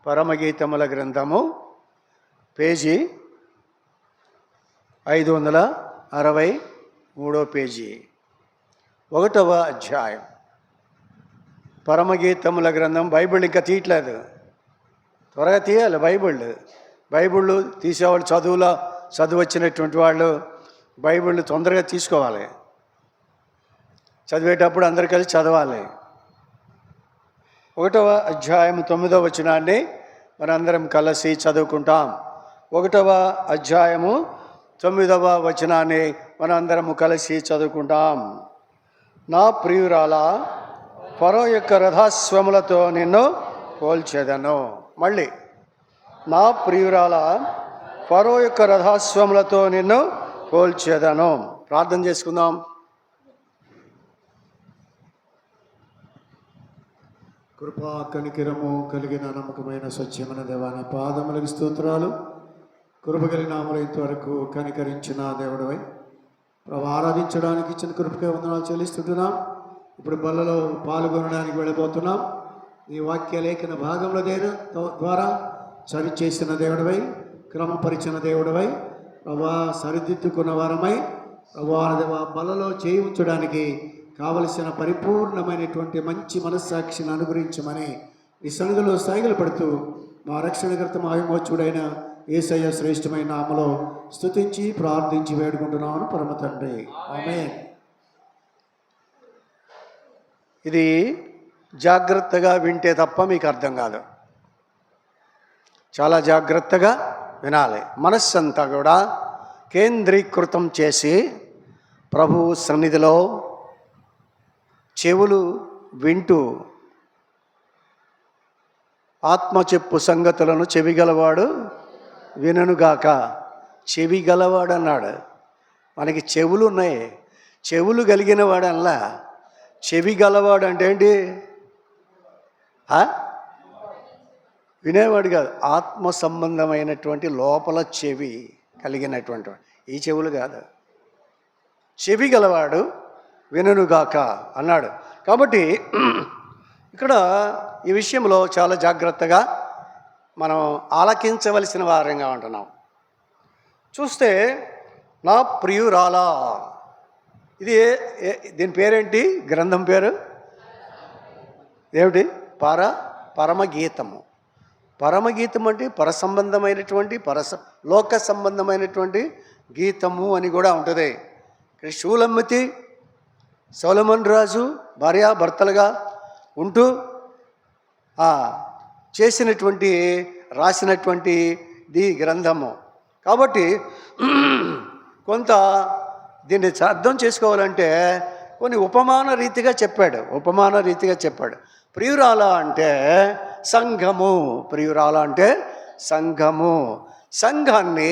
పరమగీతముల గ్రంథము page 563 page 1వ అధ్యాయం. పరమగీతముల గ్రంథం. బైబిల్ ఇంకా తీయట్లేదు, త్వరగా తీయాలి. బైబిళ్ళు తీసేవాళ్ళు, చదువు వచ్చినటువంటి వాళ్ళు బైబిళ్ళు తొందరగా తీసుకోవాలి. చదివేటప్పుడు అందరు కలిసి చదవాలి. 1వ అధ్యాయం 9వ వచనాన్ని మనందరం కలిసి చదువుకుంటాం. 1వ అధ్యాయము 9వ వచనాన్ని మనందరము కలిసి చదువుకుంటాం. నా ప్రియురాలా, ఫరో యొక్క రథాశ్వములతో నిన్ను పోల్చెదను. మళ్ళీ, నా ప్రియురాలా, ఫరో యొక్క రథాశ్వములతో నిన్ను పోల్చెదను. ప్రార్థన చేసుకుందాం. కృపా కనికిరము కలిగిన నమ్మకమైన స్వచ్ఛమైన దేవాని పాదములకు స్తోత్రాలు. కృప కలిగిన ఇంతవరకు కనికరించిన దేవుడివై ఆరాధించడానికి ఇచ్చిన కృపకే వందనాలు చెల్లిస్తుంటున్నాం. ఇప్పుడు బల్లలో పాల్గొనడానికి వెళ్ళిపోతున్నాం. ఈ వాక్య లేఖన భాగంలో ద్వారా సరిచేసిన దేవుడివై, క్రమపరిచిన దేవుడివై, ప్రభా సరిదిద్దుకున్న వారమై, ప్రభా బల్లలో చేయి ఉంచడానికి కావలసిన పరిపూర్ణమైనటువంటి మంచి మనస్సాక్షిని అనుగ్రహించమని ఈ సన్నిధిలో సాగిలు పడుతూ మా రక్షణకర్త మా విమోచకుడైన యేసయ్య శ్రేష్టమైన నామములో స్తుతించి ప్రార్థించి వేడుకుంటున్నాను పరమ తండ్రి, ఆమేన్. ఇది జాగ్రత్తగా వింటే తప్ప మీకు అర్థం కాదు. చాలా జాగ్రత్తగా వినాలి. మనస్సంతా కూడా కేంద్రీకృతం చేసి ప్రభు సన్నిధిలో చెవులు వింటూ ఆత్మ చెప్పు సంగతులను చెవిగలవాడు విననుగాక. చెవిగలవాడు అన్నాడు. మనకి చెవులు ఉన్నాయి, చెవులు కలిగిన వాడల్లా. చెవి గలవాడు అంటే ఏంటి? వినేవాడు కాదు, ఆత్మ సంబంధమైనటువంటి లోపల చెవి కలిగినటువంటి ఈ చెవులు కాదు. చెవి గలవాడు విననుగాక అన్నాడు. కాబట్టి ఇక్కడ ఈ విషయంలో చాలా జాగ్రత్తగా మనం ఆలకించవలసిన వారంగా ఉంటున్నాం. చూస్తే నా ప్రియురాలా, ఇది దీని పేరేంటి? గ్రంథం పేరు ఏమిటి? పరమగీతము. పరమగీతం అంటే పరసంబంధమైనటువంటి లోక సంబంధమైనటువంటి గీతము అని కూడా ఉంటుంది. ఇక్కడ షూలమ్మతి సొలొమోను రాజు భార్యాభర్తలుగా ఉంటూ రాసినటువంటి గ్రంథము. కాబట్టి కొంత దీన్ని అర్థం చేసుకోవాలంటే కొన్ని ఉపమాన రీతిగా చెప్పాడు. ప్రియురాల అంటే సంఘము. ప్రియురాల అంటే సంఘము. సంఘాన్ని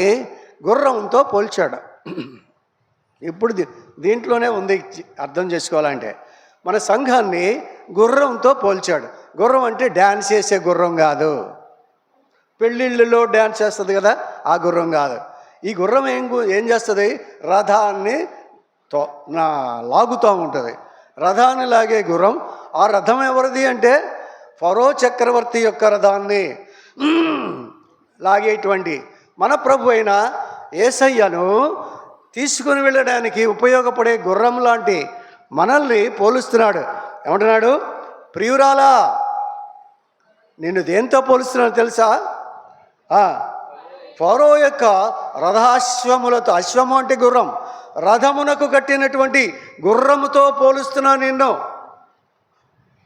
గుర్రంతో పోల్చాడు. ఇప్పుడు దీంట్లోనే ఉంది అర్థం చేసుకోవాలంటే. మన సంఘాన్ని గుర్రంతో పోల్చాడు. గుర్రం అంటే డ్యాన్స్ చేసే గుర్రం కాదు. పెళ్ళిళ్ళలో డ్యాన్స్ చేస్తుంది కదా, ఆ గుర్రం కాదు. ఈ గుర్రం ఏం చేస్తుంది? రథాన్ని లాగుతూ ఉంటుంది. రథాన్ని లాగే గుర్రం. ఆ రథం ఎవరిది అంటే ఫరో చక్రవర్తి యొక్క రథాన్ని లాగేటువంటి మన ప్రభు అయిన యేసయ్యను తీసుకుని వెళ్ళడానికి ఉపయోగపడే గుర్రం లాంటి మనల్ని పోలుస్తున్నాడు. ఏమంటున్నాడు? ప్రియురాలా, నిన్ను దేంతో పోలుస్తున్నాడు తెలుసా? ఫరో యొక్క రథాశ్వములతో. అశ్వము అంటే గుర్రం. రథమునకు కట్టినటువంటి గుర్రముతో పోలుస్తున్నాను నిన్ను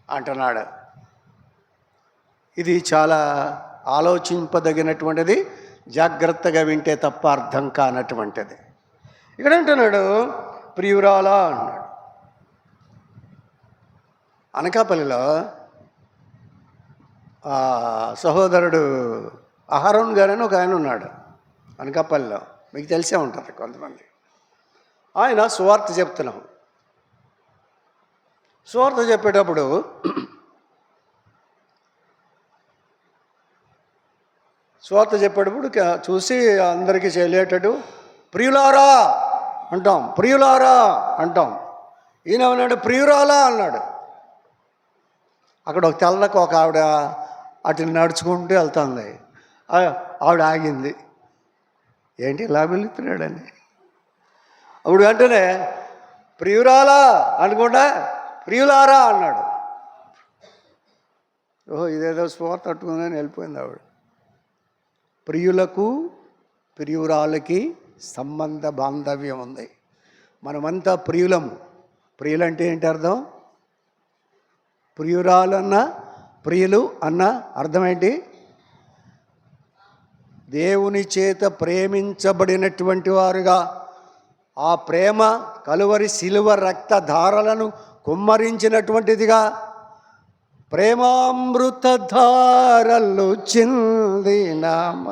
అంటున్నాడు. ఇది చాలా ఆలోచింపదగినటువంటిది. జాగ్రత్తగా వింటే తప్ప అర్థం కానటువంటిది. ఇక్కడ అంటున్నాడు ప్రియురాలా అన్నాడు. అనకాపల్లిలో సహోదరుడు అహరోన్ గారని ఒక ఆయన ఉన్నాడు అనకాపల్లిలో. మీకు తెలిసే ఉంటుంది కొంతమంది. ఆయన సువార్త చెప్తున్నాం. సువార్త చెప్పేటప్పుడు చూసి అందరికీ చెల్లేటట్టు ప్రియులారా అంటాం. ఈయన అన్నాడు ప్రియురాలా అన్నాడు. అక్కడ ఒక తెల్లకు ఒక ఆవిడ అటు నడుచుకుంటూ వెళ్తుంది. ఆవిడ ఆగింది. ఏంటి ఇలా వెళుతున్నాడని. అప్పుడు వెంటనే ప్రియురాలా అనుకుండా ప్రియులారా అన్నాడు. ఓహో, ఇదేదో స్పృహ తట్టుకుందని వెళ్ళిపోయింది ఆవిడ. ప్రియులకు ప్రియురాలకి సంబంధ బాంధవ్యం ఉంది. మనమంతా ప్రియులము. ప్రియులంటే ఏంటి అర్థం? ప్రియురాలన్న ప్రియులు అన్న అర్థం ఏంటి? దేవుని చేత ప్రేమించబడినటువంటి వారుగా, ఆ ప్రేమ కలువరి శిలువ రక్తధారలను కుమ్మరించినటువంటిదిగా, ప్రేమామృతధారలు చిందినామ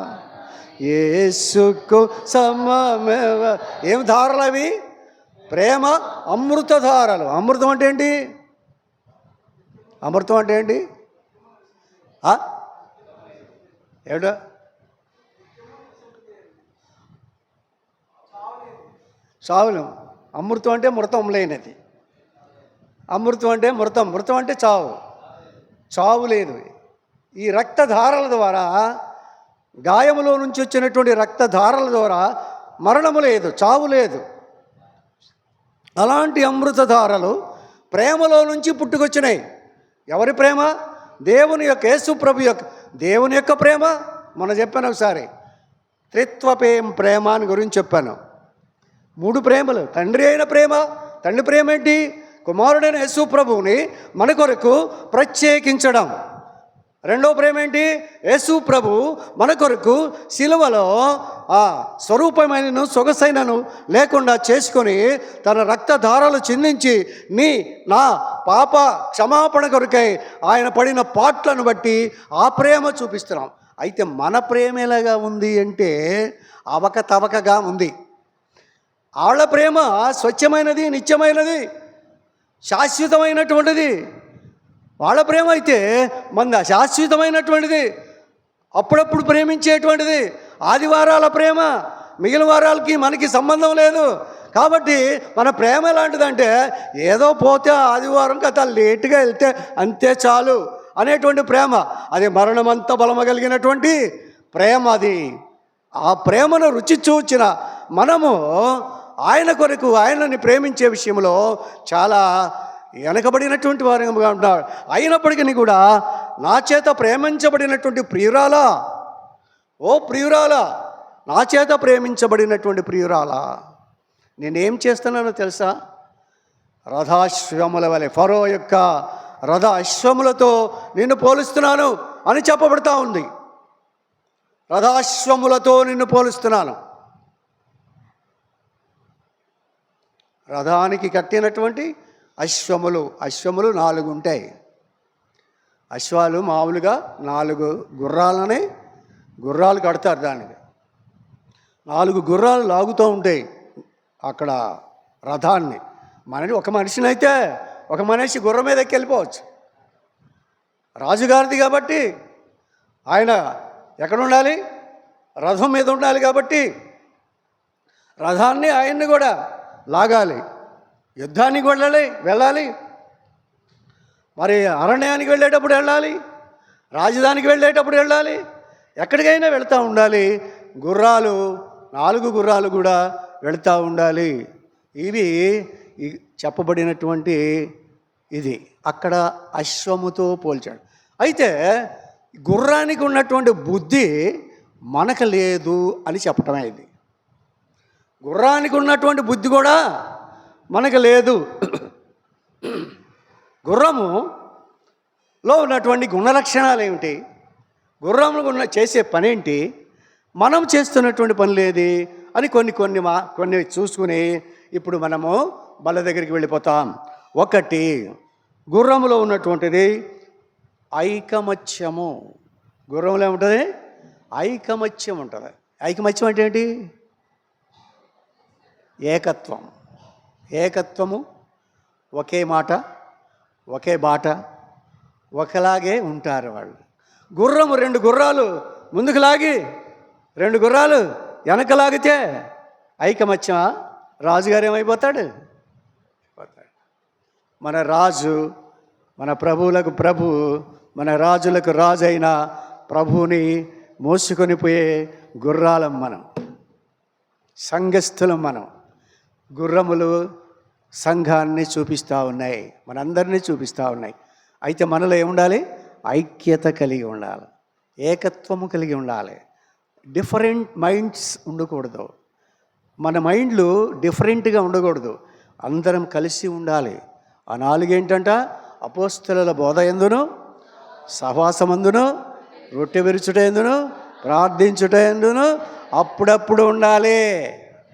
యేసుకు సమమేవ. ఏం ధారలు అవి? ప్రేమ అమృతధారలు. అమృతం అంటే ఏంటి? అమృతం అంటే ఏంటి? ఏడా చావులు. అమృతం అంటే మృతం లేనిది. అమృతం అంటే మృతం. మృతం అంటే చావు. చావు లేదు. ఈ రక్తధారల ద్వారా, గాయములో నుంచి వచ్చినటువంటి రక్తధారల ద్వారా మరణము లేదు, చావు లేదు. అలాంటి అమృతధారలు ప్రేమలో నుంచి పుట్టుకొచ్చినాయి. ఎవరి ప్రేమ? దేవుని యొక్క, యేసు ప్రభు యొక్క, దేవుని యొక్క ప్రేమ. మొన్న చెప్పాను ఒకసారి, ప్రేమ అని గురించి చెప్పాను. 3 ప్రేమలు. తండ్రి అయిన ప్రేమ. తండ్రి ప్రేమ ఏంటి? కుమారుడైన యేసు ప్రభువుని మన కొరకు ప్రత్యేకించడం. రెండో ప్రేమ ఏంటి? యేసు ప్రభు మన కొరకు సిలువలో స్వరూపమైనను సొగసైనను లేకుండా చేసుకొని తన రక్తధారలు చిందించి నా పాప క్షమాపణ కొరకై ఆయన పడిన పాట్లను బట్టి ఆ ప్రేమ చూపిస్తున్నాం. అయితే మన ప్రేమ ఎలాగా ఉంది అంటే అవకతవకగా ఉంది. వాళ్ళ ప్రేమ స్వచ్ఛమైనది, నిత్యమైనది, శాశ్వతమైనటువంటిది. వాళ్ళ ప్రేమ అయితే మన శాశ్వతమైనటువంటిది, అప్పుడప్పుడు ప్రేమించేటువంటిది. ఆదివారాల ప్రేమ, మిగిలిన వారాలకి మనకి సంబంధం లేదు. కాబట్టి మన ప్రేమ ఎలాంటిదంటే ఏదో పోతే ఆదివారం కథ లేటుగా వెళ్తే అంతే చాలు అనేటువంటి ప్రేమ. అది మరణమంతా బలమగలిగినటువంటి ప్రేమ. అది ఆ ప్రేమను రుచి చూచిన మనము ఆయన కొరకు, ఆయనని ప్రేమించే విషయంలో చాలా వెనకబడినటువంటి వారుగా ఉంటారు. అయినప్పటికీ కూడా నా చేత ప్రేమించబడినటువంటి ప్రియురాలా, ఓ ప్రియురాలా, నా చేత ప్రేమించబడినటువంటి ప్రియురాలా, నేనేం చేస్తున్నానో తెలుసా? రథాశ్వముల వలె, ఫరో యొక్క రథ అశ్వములతో నిన్ను పోలుస్తున్నాను అని చెప్పబడతా ఉంది. రథాశ్వములతో నిన్ను పోలుస్తున్నాను. రథానికి కట్టినటువంటి అశ్వములు 4 ఉంటాయి. అశ్వాలు మామూలుగా 4 గుర్రాలు కడతారు. దానికి 4 గుర్రాలు లాగుతూ ఉంటాయి అక్కడ రథాన్ని. ఒక మనిషినైతే ఒక మనిషి గుర్రం మీద ఎక్కి వెళ్ళిపోవచ్చు. రాజుగారిది కాబట్టి ఆయన ఎక్కడ ఉండాలి? రథం మీద ఉండాలి. కాబట్టి రథాన్ని ఆయన్ని కూడా లాగాలి. యుద్ధానికి వెళ్ళాలి. మరి అరణ్యానికి వెళ్ళేటప్పుడు వెళ్ళాలి, రాజధానికి వెళ్ళేటప్పుడు వెళ్ళాలి, ఎక్కడికైనా వెళ్తూ ఉండాలి. 4 గుర్రాలు కూడా వెళ్తూ ఉండాలి. ఇవి చెప్పబడినటువంటి ఇది అక్కడ అశ్వముతో పోల్చాడు. అయితే గుర్రానికి ఉన్నటువంటి బుద్ధి మనకు లేదు అని చెప్పటమే ఇది. గుర్రానికి ఉన్నటువంటి బుద్ధి కూడా మనకు లేదు. గుర్రములో ఉన్నటువంటి గుణలక్షణాలు ఏమిటి? గుర్రములు చేసే పనేంటి? మనం చేస్తున్నటువంటి పనులేది అని కొన్ని చూసుకుని ఇప్పుడు మనము బల్ల దగ్గరికి వెళ్ళిపోతాం. 1, గుర్రములో ఉన్నటువంటిది ఐకమత్యము. గుర్రంలో ఏముంటుంది? ఐకమత్యం ఉంటుంది. ఐకమత్యం అంటే ఏంటి? ఏకత్వము, ఒకే మాట, ఒకే బాట, ఒకలాగే ఉంటారు వాళ్ళు. గుర్రము 2 గుర్రాలు ముందుకు లాగి 2 గుర్రాలు వెనక లాగితే ఐకమత్యమా? రాజుగారు ఏమైపోతాడు? మన రాజు మన ప్రభువులకు ప్రభు, మన రాజులకు రాజు అయిన ప్రభువుని మోసుకొని పోయే గుర్రాలం మనం, సంఘస్థులం మనం. గుర్రములు సంఘాన్ని చూపిస్తూ ఉన్నాయి, మనందరినీ చూపిస్తూ ఉన్నాయి. అయితే మనలో ఏముండాలి? ఐక్యత కలిగి ఉండాలి, ఏకత్వము కలిగి ఉండాలి. డిఫరెంట్ మైండ్స్ ఉండకూడదు, మన మైండ్లు డిఫరెంట్గా ఉండకూడదు, అందరం కలిసి ఉండాలి. ఆ నాలుగేంటంట? అపోస్తలుల బోధ ఎందును, సహవాసమందును, రొట్టె విరుచుట ఎందును, ప్రార్థించుట ఎందును అప్పుడప్పుడు ఉండాలి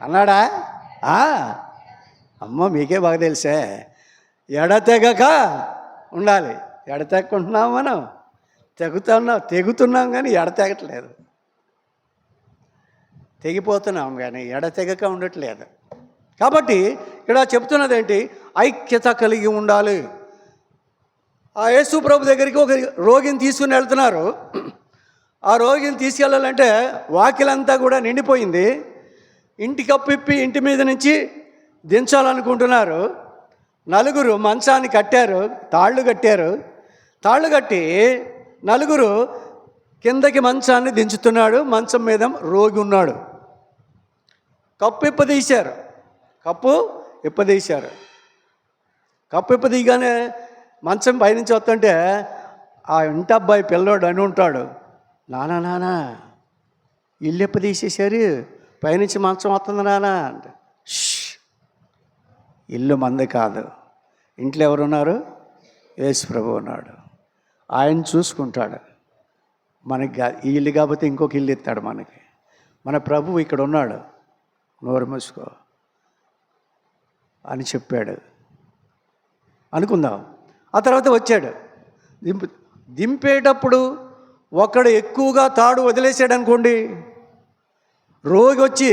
అన్నాడా? అమ్మ మీకే బాగా తెలిసే. ఎడతెగక ఉండాలి. ఎడతెక్కుంటున్నాం మనం, తెగుతున్నాం కానీ ఎడతెగట్లేదు. తెగిపోతున్నాం కానీ ఎడతెగక ఉండట్లేదు. కాబట్టి ఇక్కడ చెప్తున్నది ఏంటి? ఐక్యత కలిగి ఉండాలి. ఆ యేసు ప్రభు దగ్గరికి ఒక రోగిని తీసుకుని వెళ్తున్నారు. ఆ రోగిని తీసుకెళ్ళాలంటే వాకిలంతా కూడా నిండిపోయింది. ఇంటి కప్పిప్పి ఇంటి మీద నుంచి దించాలనుకుంటున్నారు. నలుగురు మంచాన్ని కట్టారు, తాళ్ళు కట్టి నలుగురు కిందకి మంచాన్ని దించుతున్నాడు. మంచం మీద రోగి ఉన్నాడు. కప్పు ఇప్పదీశారు. కప్పు ఇప్పదీయగానే మంచం పైనుంచి వస్తుంటే ఆ ఇంటి అబ్బాయి పిల్లోడు అని ఉంటాడు, నానా ఇల్లు ఇప్పదీసేశారు, పైనుంచి మంచం వస్తుంది నానా అంటే. ఇల్లు మంది కాదు, ఇంట్లో ఎవరున్నారు? యేసు ప్రభు ఉన్నాడు. ఆయన చూసుకుంటాడు. మనకి ఈ ఇల్లు కాకపోతే ఇంకొక ఇల్లు ఇస్తాడు మనకి. మన ప్రభువు ఇక్కడ ఉన్నాడు, నోరు మూసుకో అని చెప్పాడు అనుకుందాం. ఆ తర్వాత వచ్చాడు. దింపేటప్పుడు ఒకడు ఎక్కువగా తాడు వదిలేసాడు అనుకోండి, రోగి వచ్చి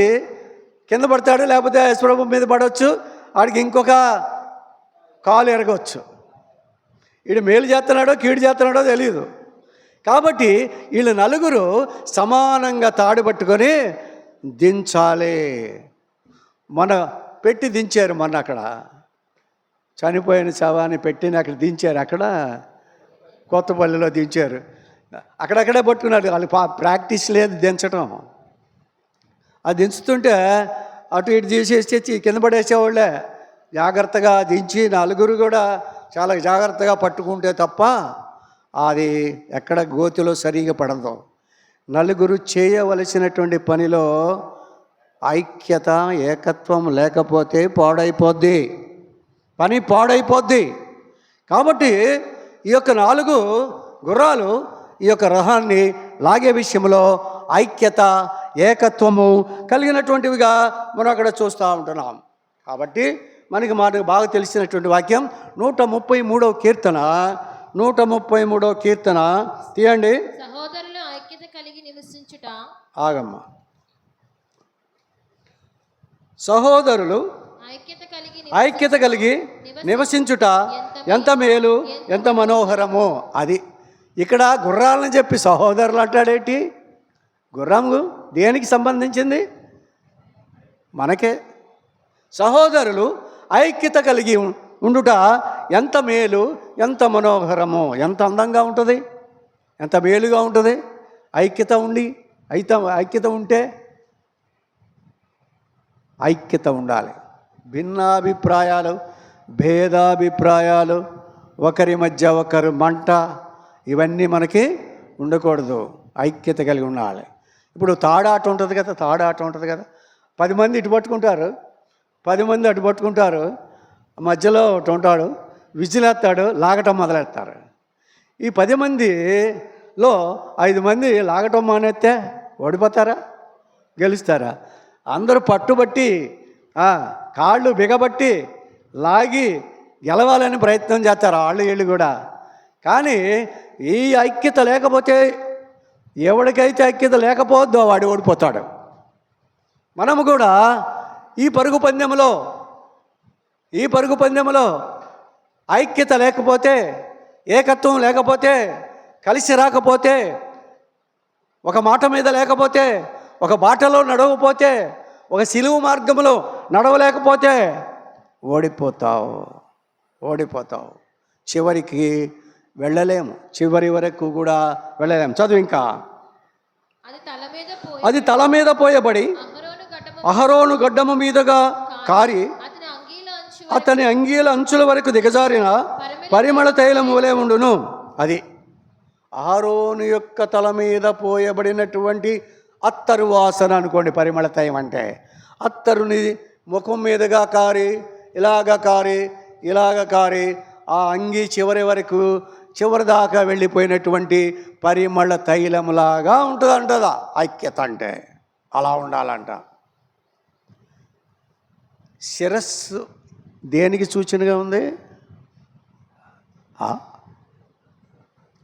కింద పడతాడు, లేకపోతే యేసుప్రభు మీద పడవచ్చు, ఆడికి ఇంకొక కాలు ఎరగవచ్చు. వీడు మేలు చేస్తున్నాడో కీడు చేస్తున్నాడో తెలియదు. కాబట్టి వీళ్ళు నలుగురు సమానంగా తాడు పట్టుకొని దించాలి. పెట్టి దించారు. మొన్న అక్కడ చనిపోయిన శవాన్ని పెట్టిన అక్కడ దించారు. అక్కడ కొత్తపల్లిలో దించారు. అక్కడక్కడే పట్టుకున్నాడు. వాళ్ళు ప్రాక్టీస్ లేదు దించడం. అది దించుతుంటే అటు ఇటు తీసేసి కింద పడేసేవాళ్ళే. జాగ్రత్తగా దించి నలుగురు కూడా చాలా జాగ్రత్తగా పట్టుకుంటే తప్ప అది ఎక్కడ గోతిలో సరిగా పడదు. నలుగురు చేయవలసినటువంటి పనిలో ఐక్యత, ఏకత్వం లేకపోతే పాడైపోద్ది, పని పాడైపోద్ది. కాబట్టి ఈ యొక్క 4 గుర్రాలు ఈ యొక్క రథాన్ని లాగే విషయంలో ఐక్యత, ఏకత్వము కలిగినటువంటివిగా మనం అక్కడ చూస్తూ ఉంటున్నాం. కాబట్టి మనకు బాగా తెలిసినటువంటి వాక్యం 133వ కీర్తన 133వ కీర్తన తీయండి. సహోదరులు ఐక్యత కలిగి నివసించుట. ఆగమ్మ. సహోదరులు ఐక్యత కలిగి నివసించుట ఎంత మేలు, ఎంత మనోహరము. అది ఇక్కడ గుర్రాలని చెప్పి సహోదరులు అంటాడేంటి? గుర్రము దేనికి సంబంధించింది? మనకే. సహోదరులు ఐక్యత కలిగి ఉండుట ఎంత మేలు, ఎంత మనోహరము. ఎంత అందంగా ఉంటుంది, ఎంత మేలుగా ఉంటుంది ఐక్యత ఉంటే. ఐక్యత ఉండాలి. భిన్నాభిప్రాయాలు, భేదాభిప్రాయాలు, ఒకరి మధ్య ఒకరు మంట, ఇవన్నీ మనకి ఉండకూడదు. ఐక్యత కలిగి ఉండాలి. ఇప్పుడు తాడాట ఉంటుంది కదా, 10 మంది ఇటు పట్టుకుంటారు, 10 మంది అటు పట్టుకుంటారు. మధ్యలో ఒకటి ఉంటాడు, విజిలేస్తాడు, లాగటం మొదలెడతారు. ఈ 10 మందిలో 5 మంది లాగటం మానేస్తే ఓడిపోతారా, గెలుస్తారా? అందరూ పట్టుబట్టి కాళ్ళు బిగబట్టి లాగి గెలవాలని ప్రయత్నం చేస్తారు వీళ్ళు కూడా. కానీ ఈ ఐక్యత లేకపోతే, ఎవరికైతే ఐక్యత లేకపోద్దో వాడు ఓడిపోతాడు. మనము కూడా ఈ పరుగు పందెంలో ఐక్యత లేకపోతే, ఏకత్వం లేకపోతే, కలిసి రాకపోతే, ఒక మాట మీద లేకపోతే, ఒక బాటలో నడవకపోతే, ఒక సిలువు మార్గంలో నడవలేకపోతే ఓడిపోతావు. చివరికి వెళ్ళలేము, చివరి వరకు కూడా వెళ్ళలేము. చదువు ఇంకా. అది తల మీద పోయి అది తల మీద పోయబడి అహరోను గడ్డము అహరోను గడ్డము మీదుగా కారి అతని అంగీల అంచు అతని అంగీల అంచుల వరకు దిగజారిన పరిమళ తైలం వలె ఉండును. అది అహరోను యొక్క తల మీద పోయబడినటువంటి అత్తరు వాసన అనుకోండి. పరిమళ తైలం అంటే అత్తరుని ముఖం మీదుగా కారి ఇలాగ కారి ఆ అంగీ చివరి వరకు చివరి దాకా వెళ్ళిపోయినటువంటి పరిమళ తైలంలాగా ఉంటుందంటదా ఐక్యత అంటే. అలా ఉండాలంట. శిరస్సు దేనికి సూచనగా ఉంది?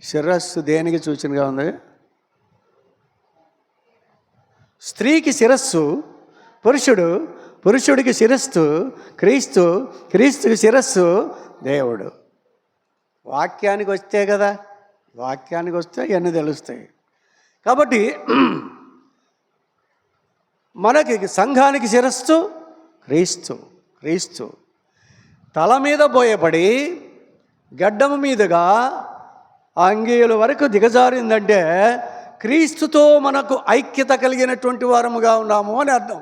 శిరస్సు దేనికి సూచనగా ఉంది? స్త్రీకి శిరస్సు పురుషుడికి శిరస్సు క్రీస్తుకి శిరస్సు దేవుడు. వాక్యానికి వస్తే కదా, వాక్యానికి వస్తే ఇవన్నీ తెలుస్తాయి. కాబట్టి మనకి సంఘానికి శిరస్సు క్రీస్తు తల మీద పోయబడి గడ్డము మీదుగా అంగీల వరకు దిగజారిందంటే క్రీస్తుతో మనకు ఐక్యత కలిగినటువంటి వారముగా ఉన్నాము అని అర్థం.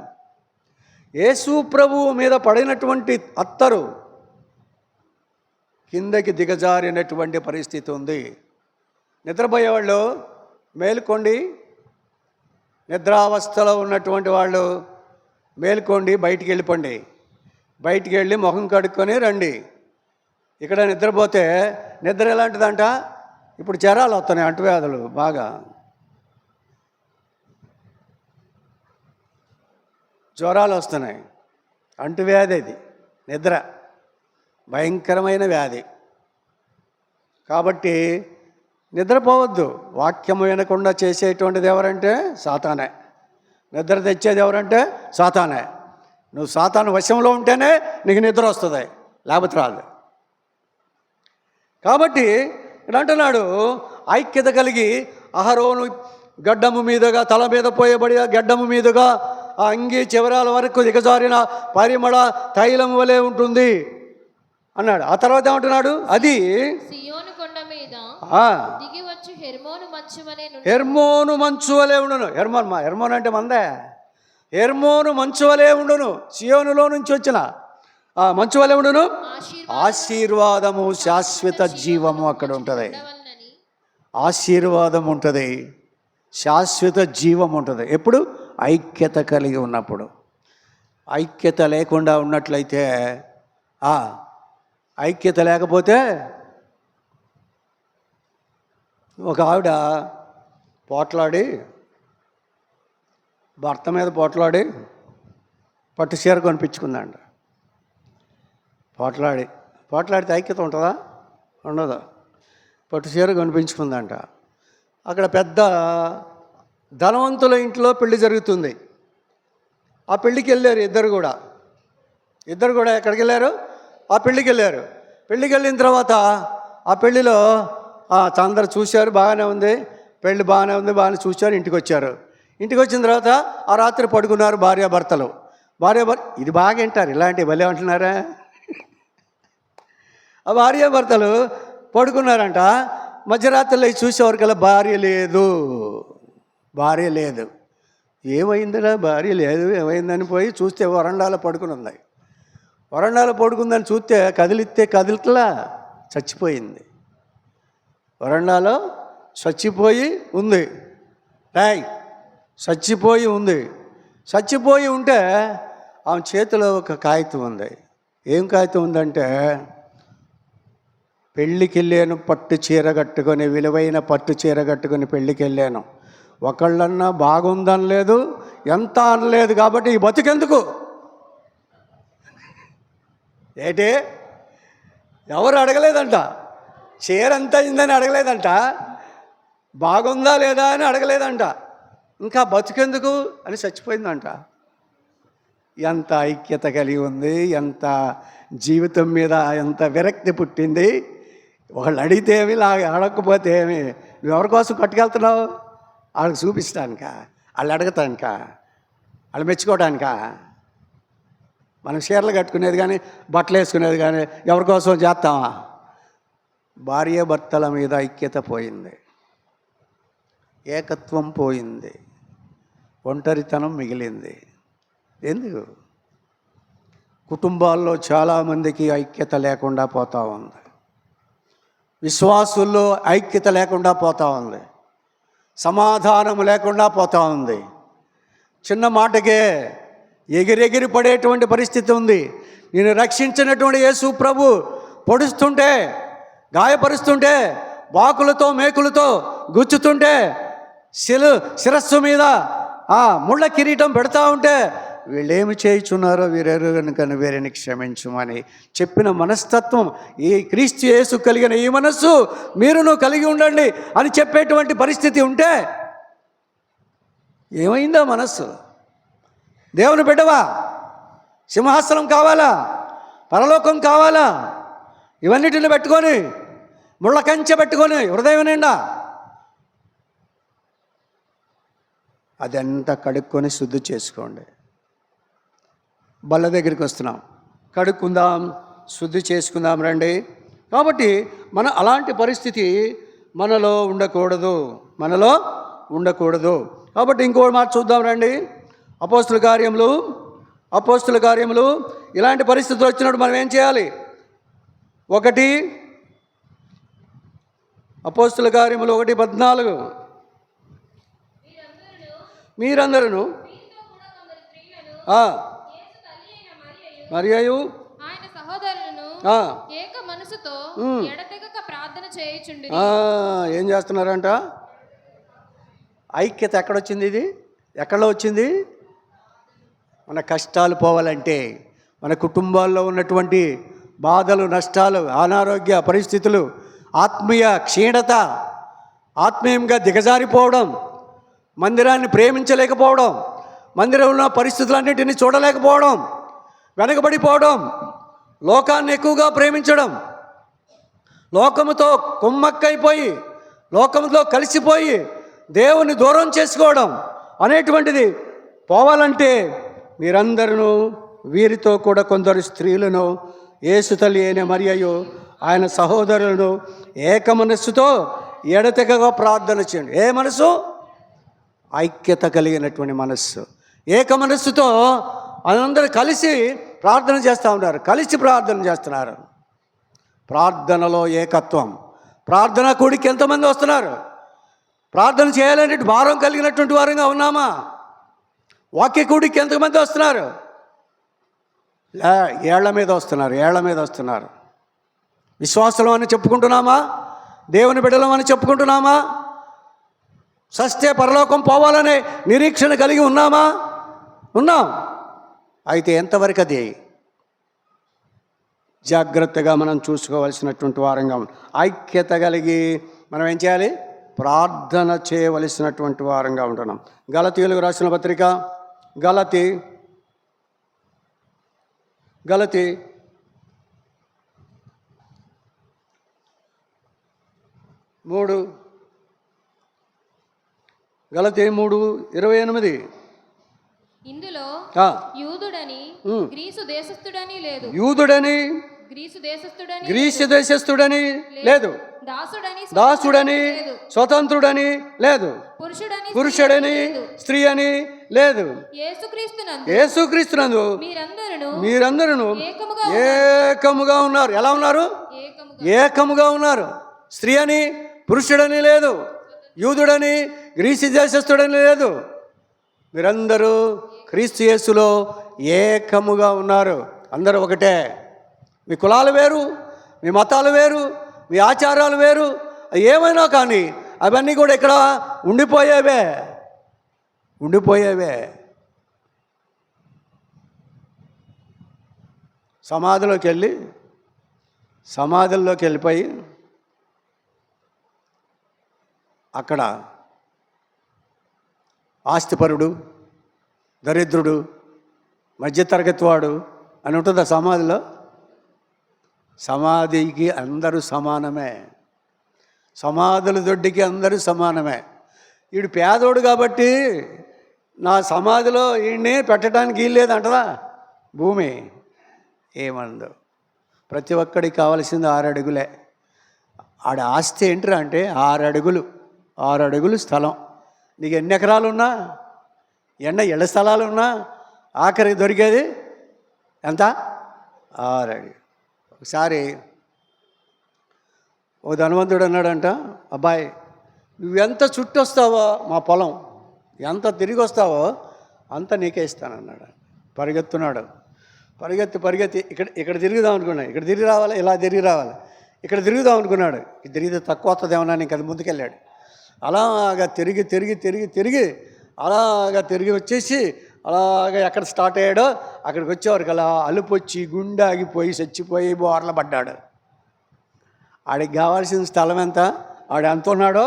యేసు ప్రభువు మీద పడినటువంటి అత్తరు కిందకి దిగజారినటువంటి పరిస్థితి ఉంది. నిద్రపోయేవాళ్ళు మేలుకోండి, నిద్రావస్థలో ఉన్నటువంటి వాళ్ళు మేలుకోండి, బయటికి వెళ్ళిపోండి. బయటికి వెళ్ళి ముఖం కడుక్కొని రండి. ఇక్కడ నిద్రపోతే నిద్ర ఎలాంటిదంట? ఇప్పుడు జ్వరాలు వస్తున్నాయి, అంటువ్యాధులు బాగా. జ్వరాలు వస్తున్నాయి, అంటువ్యాధి. అది నిద్ర భయంకరమైన వ్యాధి. కాబట్టి నిద్రపోవద్దు. వాక్యము వినకుండా చేసేటువంటిది ఎవరంటే సాతానే. నిద్ర తెచ్చేది ఎవరంటే సాతానే. నువ్వు సాతాను వశంలో ఉంటేనే నీకు నిద్ర వస్తుంది, లేకపోతే రాదు. కాబట్టి ఇక్కడ అంటున్నాడు, ఐక్యత కలిగి అహరోను గడ్డము మీదుగా తల మీద పోయబడి గడ్డము మీదుగా ఆ అంగీ చివరాల వరకు దిగజారిన పరిమళ తైలం వలె ఉంటుంది అన్నాడు. ఆ తర్వాత ఏమంటున్నాడు? అది సియోను కొండ మీద దిగి వచ్చు హెర్మోను మంచు వలె ఉండును. హెర్మోన్ అంటే మందే. హెర్మోను మంచు వలె ఉండును. సియోనులో నుంచి వచ్చిన మంచు వలె ఉండును. ఆశీర్వాదము, శాశ్వత జీవము అక్కడ ఉంటుంది. ఆశీర్వాదం ఉంటుంది, శాశ్వత జీవం ఉంటుంది. ఎప్పుడు? ఐక్యత కలిగి ఉన్నప్పుడు. ఐక్యత లేకుండా ఉన్నట్లయితే, ఐక్యత లేకపోతే ఒక ఆవిడ పోట్లాడి, భర్త మీద పట్టు చీర కొనిపించుకుందంట. పోట్లాడితే ఐక్యత ఉంటుందా? ఉండదు. పట్టు చీర కొనిపించుకుందంట. అక్కడ పెద్ద ధనవంతుల ఇంట్లో పెళ్లి జరుగుతుంది. ఆ పెళ్ళికి వెళ్ళారు ఇద్దరు కూడా. ఎక్కడికి వెళ్ళారు? ఆ పెళ్ళికి వెళ్ళారు. పెళ్ళికి వెళ్ళిన తర్వాత ఆ పెళ్ళిలో అందరు చూశారు, బాగానే ఉంది, పెళ్ళి బాగానే ఉంది, బాగానే చూశారు. ఇంటికి వచ్చారు. ఇంటికి వచ్చిన తర్వాత ఆ రాత్రి పడుకున్నారు భార్యాభర్తలు. ఇది బాగా వింటారు, ఇలాంటివి భలే అంటున్నారా? ఆ భార్యాభర్తలు పడుకున్నారంట. మధ్యరాత్రిలో చూసేవారికల్లా భార్య లేదు. ఏమైందిరా, భార్య లేదు, ఏమైందని పోయి చూస్తే వరండాలో పడుకుని ఉంది. వరండాలో పడుకుందని చూస్తే కదిలిట్లా చచ్చిపోయింది. వరండాలో చచ్చిపోయి ఉంది. చచ్చిపోయి ఉంటే ఆమె చేతిలో ఒక కాగితం ఉంది. ఏం కాగితం ఉందంటే, పెళ్ళికి వెళ్ళాను, పట్టు చీర కట్టుకొని, విలువైన పట్టు చీర కట్టుకొని పెళ్ళికి వెళ్ళాను. ఒకళ్ళన్నా బాగుందనలేదు, ఎంత అనలేదు. కాబట్టి ఈ బతుకెందుకు? ఏంటి? ఎవరు అడగలేదంట. చీర ఎంత అయిందని అడగలేదంట, బాగుందా లేదా అని అడగలేదంట. ఇంకా బతుకెందుకు అని చచ్చిపోయిందంట. ఎంత ఐక్యత కలిగి ఉంది, ఎంత జీవితం మీద ఎంత విరక్తి పుట్టింది. వాళ్ళు అడిగితే ఏమి, అడగకపోతే ఏమి. నువ్వు ఎవరి కోసం కట్టుకెళ్తున్నావు? వాళ్ళకి చూపించడానికా? వాళ్ళు అడగటానికా? వాళ్ళు మెచ్చుకోవడానికా? మనం చీరలు కట్టుకునేది కానీ, బట్టలు వేసుకునేది కానీ ఎవరి కోసం చేస్తామా? భార్యాభర్తల మీద ఐక్యత పోయింది, ఏకత్వం పోయింది, ఒంటరితనం మిగిలింది. ఎందుకు? కుటుంబాల్లో చాలామందికి ఐక్యత లేకుండా పోతూ ఉంది, విశ్వాసుల్లో ఐక్యత లేకుండా పోతూ ఉంది, సమాధానం లేకుండా పోతూ ఉంది. చిన్న మాటకే ఎగిరెగిరి పడేటువంటి పరిస్థితి ఉంది. నేను రక్షించినటువంటి యేసు ప్రభు పొడుస్తుంటే, గాయపరుస్తుంటే, బాకులతో మేకులతో గుచ్చుతుంటే, శిరస్సు మీద ముళ్ళ కిరీటం పెడతా ఉంటే, వీళ్ళేమి చేయుచున్నారో వీరెరు కనుక వీరిని క్షమించుమని చెప్పిన మనస్తత్వం, ఈ క్రీస్తు యేసు కలిగిన ఈ మనస్సు మీరును కలిగి ఉండండి అని చెప్పేటువంటి పరిస్థితి ఉంటే ఏమైందా మనస్సు? దేవుని బిడ్డవా, సింహాసనం కావాలా, పరలోకం కావాలా, ఇవన్నిటిని పెట్టుకొని ముళ్ళ కంచె పెట్టుకొని హృదయం నిండా అదంతా కడుక్కొని శుద్ధి చేసుకోండి. బల్ల దగ్గరికి వస్తున్నాం, కడుక్కుందాం, శుద్ధి చేసుకుందాం రండి. కాబట్టి అలాంటి పరిస్థితి మనలో ఉండకూడదు. కాబట్టి ఇంకో మాట చూద్దాం రండి. అపోస్తుల కార్యములు ఇలాంటి పరిస్థితులు వచ్చినప్పుడు మనం ఏం చేయాలి? ఒకటి, అపోస్తుల కార్యములు 1:14, మీరందరూ మరియు ఆయన సహోదరులను ఏక మనసుతో ఎడతెగక ప్రార్థన చేయుచుండిరి. ఏం చేస్తున్నారంట? ఐక్యత ఎక్కడొచ్చింది? ఇది ఎక్కడో వచ్చింది? మన కష్టాలు పోవాలంటే, మన కుటుంబాల్లో ఉన్నటువంటి బాధలు, నష్టాలు, అనారోగ్య పరిస్థితులు, ఆత్మీయ క్షీణత, ఆత్మీయంగా దిగజారిపోవడం, మందిరాన్ని ప్రేమించలేకపోవడం, మందిరంలో పరిస్థితులన్నింటినీ చూడలేకపోవడం, వెనకబడిపోవడం, లోకాన్ని ఎక్కువగా ప్రేమించడం, లోకముతో కుమ్మక్కైపోయి, లోకముతో కలిసిపోయి దేవుని దూరం చేసుకోవడం అనేటువంటిది పోవాలంటే మీరందరూ వీరితో కూడా కొందరు స్త్రీలను, యేసు తల్లి అయిన మరియయు ఆయన సహోదరులను ఏక మనస్సుతో ఎడతెగగా ప్రార్థన చేయండి. ఏ మనసు? ఐక్యత కలిగినటువంటి మనస్సు. ఏక మనస్సుతో అందరూ కలిసి ప్రార్థన చేస్తూ ఉన్నారు, కలిసి ప్రార్థన చేస్తున్నారు. ప్రార్థనలో ఏకత్వం. ప్రార్థన కూడికి ఎంతమంది వస్తున్నారు? ప్రార్థన చేయాలనే భారం కలిగినటువంటి వారంగా ఉన్నామా? వాక్య కూడికి ఎంతమంది వస్తున్నారు? ఏళ్ల మీద వస్తున్నారు. విశ్వాసం అని చెప్పుకుంటున్నామా? దేవుని బిడ్డలం అని చెప్పుకుంటున్నామా? సస్తే పరలోకం పోవాలనే నిరీక్షణ కలిగి ఉన్నామా? ఉన్నాం. అయితే ఎంతవరకు అది జాగ్రత్తగా మనం చూసుకోవలసినటువంటి వారంగా ఐక్యత కలిగి మనం ఏం చేయాలి? ప్రార్థన చేయవలసినటువంటి వారంగా ఉంటున్నాం. గలతీయులకు రాసిన పత్రిక, గలతీ 3:28. ఇందులో యూదుడని గ్రీసు దేశస్థుడని లేదు, దాసుడని స్వతంత్రుడని లేదు, పురుషుడని స్త్రీ అని లేదు. యేసుక్రీస్తునందు మీరందరూ ఏకముగా ఉన్నారు. ఎలా ఉన్నారు? ఏకముగా ఉన్నారు. స్త్రీ అని పురుషుడని లేదు, యూదుడని గ్రీసు దేశస్థుడని లేదు. మీరందరూ క్రీస్తు యేసులో ఏకముగా ఉన్నారు. అందరూ ఒకటే. మీ కులాలు వేరు, మీ మతాలు వేరు, మీ ఆచారాలు వేరు, ఏమైనా కానీ అవన్నీ కూడా ఇక్కడ ఉండిపోయేవే. సమాధుల్లోకి వెళ్ళిపోయి అక్కడ ఆస్తిపరుడు, దరిద్రుడు, మధ్యతరగతి వాడు అని ఉంటుందా సమాధిలో? సమాధికి అందరూ సమానమే, సమాధుల దొడ్డికి అందరూ సమానమే. వీడు పేదోడు కాబట్టి నా సమాధిలో వీడిని పెట్టడానికి వీల్లేదంటదా భూమి? ఏమందో. ప్రతి ఒక్కడికి కావాల్సింది 6 అడుగులే. ఆడ ఆస్తి ఏంటిరా అంటే 6 అడుగులు స్థలం. నీకు ఎన్ని ఎకరాలు ఉన్నా, ఇళ్ళ స్థలాలు ఉన్నా ఆఖరికి దొరికేది ఎంత? 6 అడుగులు. ఒకసారి ఓ ధనవంతుడు అన్నాడంట, అబ్బాయి నువ్వెంత చుట్టూ వస్తావో మా పొలం, ఎంత తిరిగి వస్తావో అంత నీకే ఇస్తానన్నాడు. పరిగెత్తున్నాడు, పరిగెత్తి ఇక్కడ తిరుగుదాం అనుకున్నాడు. ఇక్కడ తిరిగి రావాలి, ఇలా తిరిగి రావాలి, ఇక్కడ తిరుగుదాం అనుకున్నాడు. ఇది తిరిగితే తక్కువ వస్తుందేమన్నా, ఇంక అది ముందుకెళ్ళాడు. అలాగా తిరిగి అలాగా తిరిగి వచ్చేసి అలాగా ఎక్కడ స్టార్ట్ అయ్యాడో అక్కడికి వచ్చేవారికి అలా అలుపు వచ్చి గుండె ఆగిపోయి చచ్చిపోయి బోర్ల పడ్డాడు. ఆడికి కావాల్సిన స్థలం ఎంత? ఆడు ఎంత ఉన్నాడో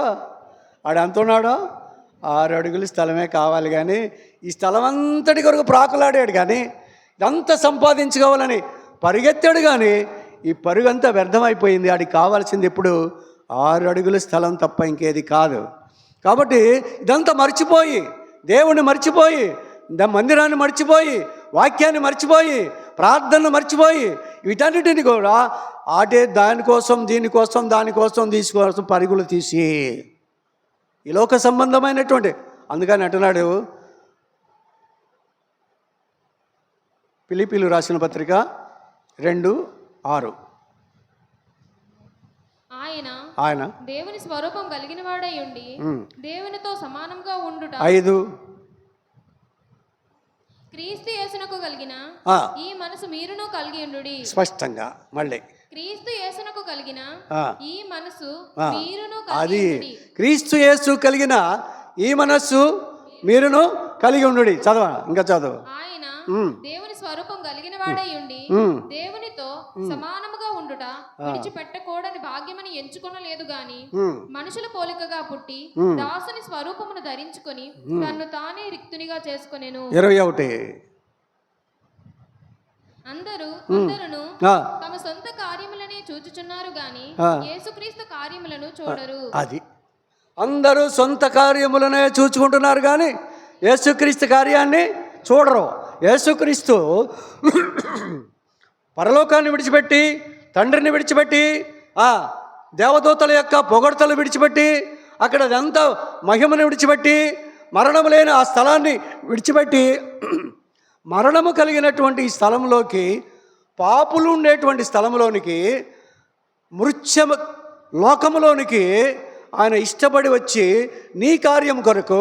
6 అడుగుల స్థలమే కావాలి. కానీ ఈ స్థలం అంతటి కొరకు ప్రాకులాడాడు, కానీ ఇదంతా సంపాదించుకోవాలని పరిగెత్తాడు. కానీ ఈ పరుగంతా వ్యర్థమైపోయింది. ఆడికి కావాల్సింది ఇప్పుడు 6 అడుగుల స్థలం తప్ప ఇంకేది కాదు. కాబట్టి ఇదంతా మర్చిపోయి, దేవుణ్ణి మర్చిపోయి, మందిరాన్ని మర్చిపోయి, వాక్యాన్ని మర్చిపోయి, ప్రార్థనను మర్చిపోయి, వీటన్నిటిని కూడా దానికోసం తీసుకోవాల్సిన పరుగులు తీసి ఈ లోక సంబంధమైనటువంటి, అందుకని అంటున్నాడు ఫిలిప్పీలు రాసిన పత్రిక 2:6, ఆయన దేవుని స్వరూపం కలిగిన వాడై ఉండి దేవునితో సమానంగా ఉండుట 5 క్రీస్తు యేసునకు కలిగిన ఈ మనసు మీరును కలిగి ఉండుడి. స్పష్టంగా మళ్ళీ క్రీస్తు యేసునకు కలిగిన ఈ మనసు మీరును అది క్రీస్తు యేసు కలిగిన ఈ మనస్సు మీరును కలిగి ఉండుడి. ఇంకా చదువు. ఆయన దేవుని స్వరూపం కలిగిన వాడై ఉండి దేవునితో సమానముగా ఉండుట విడిచిపెట్టకూడని భాగ్యమని ఎంచుకొనలేదు గాని మనుషుల పోలికగా పుట్టి దాసుని స్వరూపమును ధరించుకొని తన్ను తానే రిక్తునిగా చేసుకొనెను. 21 అందరూ తమ సొంత కార్యములనే చూచుచున్నారు గాని యేసుక్రీస్తు కార్యములను చూడరు. అది అందరూ సొంత కార్యములనే చూచుకుంటున్నారు కానీ యేసుక్రీస్తు కార్యాన్ని చూడరు. యేసుక్రీస్తు పరలోకాన్ని విడిచిపెట్టి, తండ్రిని విడిచిపెట్టి, దేవదూతల యొక్క పొగడ్తలు విడిచిపెట్టి, అక్కడ అదంతా మహిమను విడిచిపెట్టి, మరణము లేని ఆ స్థలాన్ని విడిచిపెట్టి, మరణము కలిగినటువంటి ఈ స్థలంలోకి, పాపులు ఉండేటువంటి స్థలంలోనికి, మృత్యము లోకములోనికి ఆయన ఇష్టపడి వచ్చి నీ కార్యం కొరకు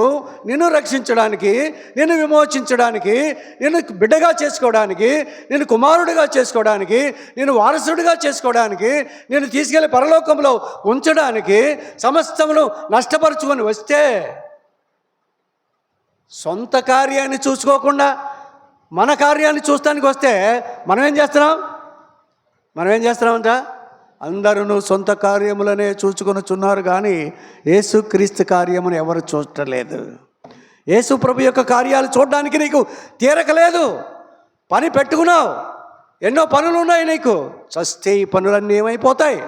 నిన్ను రక్షించడానికి, నిన్ను విమోచించడానికి, నిన్ను బిడ్డగా చేసుకోవడానికి, నిన్ను కుమారుడిగా చేసుకోవడానికి, నిన్ను వారసుడిగా చేసుకోవడానికి, నిన్ను తీసుకెళ్ళి పరలోకంలో ఉంచడానికి సమస్తమును నష్టపరుచుకొని వస్తే, సొంత కార్యాన్ని చూసుకోకుండా మన కార్యాన్ని చూస్తానికి వస్తే మనం ఏం చేస్తున్నామంట? అందరూ సొంత కార్యములనే చూచుకొనుచున్నారు కానీ యేసుక్రీస్తు కార్యమును ఎవరు చూడలేదు. యేసు ప్రభు యొక్క కార్యాలు చూడడానికి నీకు తీరకలేదు. పని పెట్టుకున్నావు, ఎన్నో పనులు ఉన్నాయి నీకు. చస్తే ఈ పనులన్నీ ఏమైపోతాయి.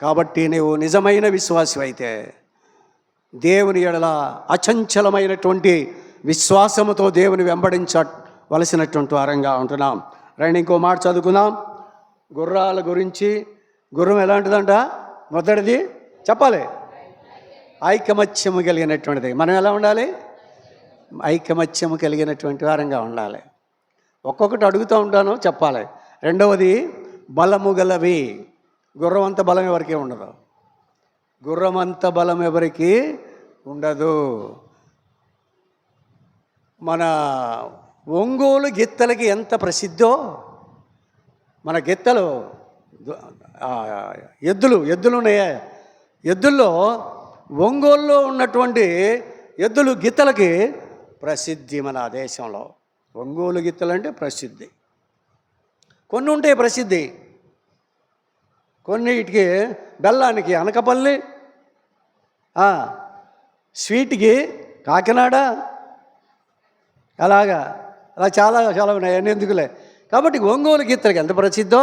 కాబట్టి నీవు నిజమైన విశ్వాసి అయితే దేవుని ఎడల అచంచలమైనటువంటి విశ్వాసముతో దేవుని వెంబడించవలసినటువంటి వారంగా ఉంటున్నాం. రండి ఇంకో మాట చదువుకుందాం. గుర్రాల గురించి. గుర్రం ఎలాంటిదంట? మొదటిది చెప్పాలి, ఐకమత్యము కలిగినటువంటిది. మనం ఎలా ఉండాలి? ఐకమత్యము కలిగినటువంటి వారంగా ఉండాలి. ఒక్కొక్కటి అడుగుతూ ఉంటాను, చెప్పాలి. రెండవది బలము గలవి. గుర్రం అంత బలం ఎవరికీ ఉండదు. గుర్రం అంత బలం ఎవరికి ఉండదు. మన ఒంగోలు గిత్తలకి ఎంత ప్రసిద్ధో, మన గిత్తలు ఎద్దులు ఉన్నాయే, ఎద్దుల్లో ఒంగోలులో ఉన్నటువంటి ఎద్దులు గిత్తలకి ప్రసిద్ధి. మన దేశంలో ఒంగోలు గిత్తలంటే ప్రసిద్ధి. కొన్ని ఉంటాయి ప్రసిద్ధి, కొన్నిటికి బెల్లానికి అనకపల్లి, స్వీట్కి కాకినాడ, అలా చాలా ఉన్నాయి. అన్నీ ఎందుకులే. కాబట్టి ఒంగోలు గిత్తలకి ఎంత ప్రసిద్ధో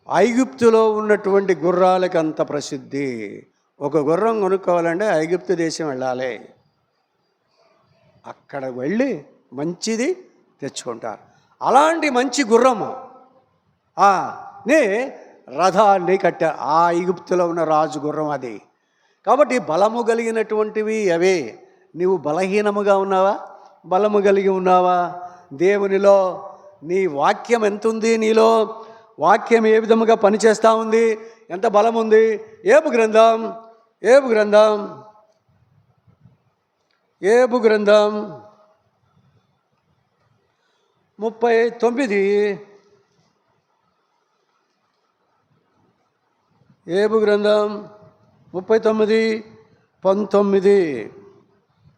ఐగుప్తులో ఉన్నటువంటి గుర్రాలకి అంత ప్రసిద్ధి. ఒక గుర్రం కొనుక్కోవాలంటే ఐగుప్తు దేశం వెళ్ళాలి. అక్కడ వెళ్ళి మంచిది తెచ్చుకుంటారు. అలాంటి మంచి గుర్రము ని రథాన్ని కట్టారు. ఆ ఈజిప్తులో ఉన్న రాజు గుర్రం అది. కాబట్టి బలము కలిగినటువంటివి అవే. నీవు బలహీనముగా ఉన్నావా? బలము కలిగి ఉన్నావా? దేవునిలో నీ వాక్యం ఎంత ఉంది? నీలో వాక్యం ఏ విధముగా పనిచేస్తూ ఉంది? ఎంత బలం ఉంది? ఏబు గ్రంథం 39, ఏబు గ్రంథం 39:19,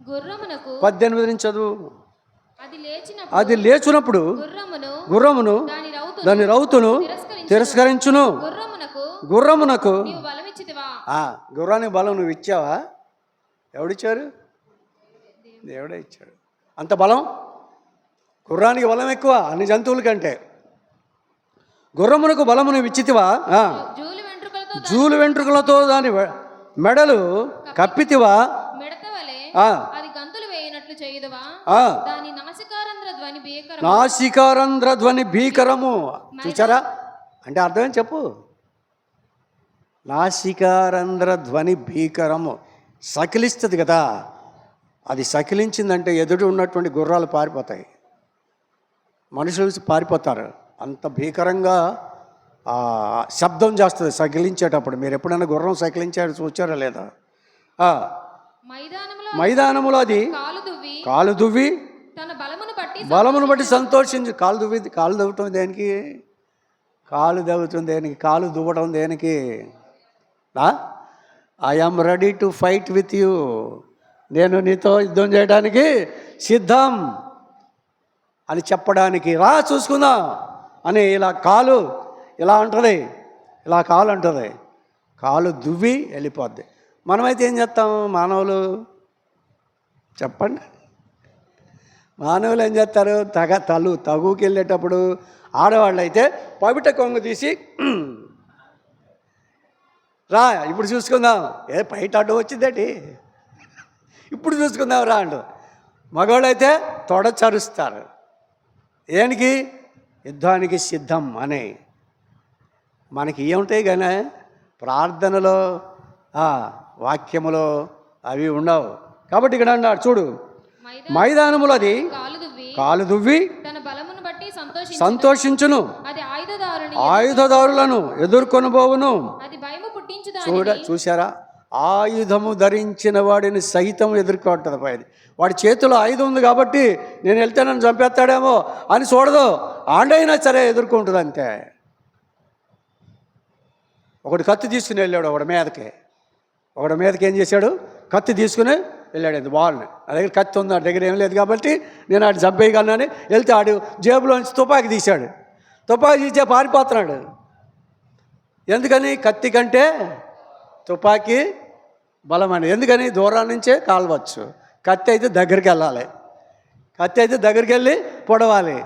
గుర్రమునకు 18 నుంచి చదువు. అది లేచినప్పుడు గుర్రమును దాని రౌతును తిరస్కరించును. గుర్రమునకు నీవు బలమిచ్చితివా? గుర్రానికి బలం నువ్వు ఇచ్చావా? ఎవడిచ్చారు? దేవుడే ఇచ్చాడు. అంత బలం గుర్రానికి బలం ఎక్కువ అన్ని జంతువుల కంటే. గుర్రమునకు బలము నువ్వు ఇచ్చితివా? జూలు వెంట్రుకలతో దాని మెడలు కప్పితివా? మిడతవలే అది గంతులు వేయనట్లు చేయుదువా? దాని నాసికారంధ్ర ధ్వని భీకరము. చూచారా? అంటే అర్థమేం చెప్పు. నాసికారంధ్ర ధ్వని భీకరము. సకిలిస్తుంది కదా, అది సకిలించిందంటే ఎదుటి ఉన్నటువంటి గుర్రాలు పారిపోతాయి, మనుషులు పారిపోతారు. అంత భీకరంగా శబ్దం చేస్తుంది సకిలించేటప్పుడు. మీరు ఎప్పుడైనా గుర్రం సకిలించారు చూచారా లేదా? మైదానములో అది కాలు దువ్వి బలమును బట్టి సంతోషించి. కాలు దువ్వటం దేనికి? కాలు దువ్వటం దేనికి? I am ready to fight with you. నేను నీతో యుద్ధం చేయడానికి సిద్ధం అని చెప్పడానికి. రా చూసుకుందాం అని కాలు అంటుంది. కాలు దువ్వి వెళ్ళిపోద్ది. మనమైతే ఏం చేస్తాం? మానవులు చెప్పండి, మానవులు ఏం చేస్తారు? తగుకి వెళ్ళేటప్పుడు ఆడవాళ్ళు అయితే పవిట కొంగు తీసి రా ఇప్పుడు చూసుకుందాం. బయట అడ్డు వచ్చిందేటి, ఇప్పుడు చూసుకుందాం రా అంటు. మగవాళ్ళు అయితే తొడ చరుస్తారు. దేనికి? యుద్ధానికి సిద్ధం అని. మనకి ఏముంటాయి కానీ ప్రార్థనలో వాక్యములో అవి ఉండవు. కాబట్టి ఇక్కడ అన్నాడు చూడు, మైదానములో అది కాలు దువ్వి సంతోషించును, ఆయుధదారులను ఎదుర్కొనబోవును. చూసారా? ఆయుధము ధరించిన వాడిని సైతం ఎదుర్కొంటుంది. వాడి చేతిలో ఆయుధం ఉంది కాబట్టి నేను వెళ్తే నన్ను చంపేస్తాడేమో అని చూడదు. ఆండైనా సరే ఎదుర్కొంటుంది అంతే. ఒకడు కత్తి తీసుకుని వెళ్ళాడు ఒకడి మీదకి ఏం చేశాడు? కత్తి తీసుకుని వెళ్ళాడు. అది వాళ్ళని నా దగ్గర కత్తి ఉంది, నా దగ్గర ఏం లేదు కాబట్టి నేను ఆడు చంపేయగలనని వెళ్తే ఆడు జేబులోంచి తుపాకీ తీశాడు. తుపాకీ తీసే పారిపోతున్నాడు. ఎందుకని? కత్తి కంటే తుపాకీ బలమని. ఎందుకని? దూరం నుంచే కాల్వచ్చు. కత్తి అయితే దగ్గరికి వెళ్ళి పొడవాలి.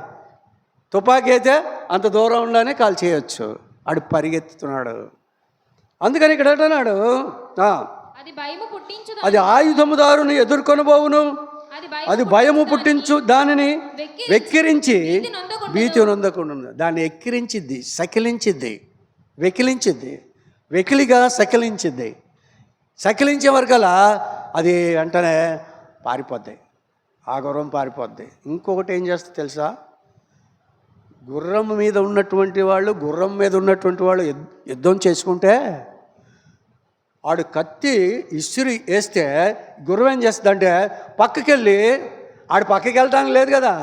తుపాకీ అయితే అంత దూరం ఉండనే కాల్ చేయొచ్చు. ఆడు పరిగెత్తుతున్నాడు. అందుకని ఇక్కడ అంటున్నాడు, అది ఆయుధముదారుని ఎదుర్కొనబోవును, అది భయము పుట్టించు దానిని వెక్కిరించి భీతి నొందకుండా. దాన్ని ఎక్కిరించిద్ది, వెకిలిగా సకిలించిద్ది. సకిలించే వరకలా అది వెంటనే పారిపోద్ది. ఆ గుర్రం పారిపోద్ది. ఇంకొకటి ఏం చేస్తే తెలుసా? గుర్రం మీద ఉన్నటువంటి వాళ్ళు యుద్ధం చేసుకుంటే ఆడు కత్తి ఇసురు వేస్తే గుర్రం ఏం చేస్తుందంటే పక్కకి వెళ్ళటానికి లేదు కదా,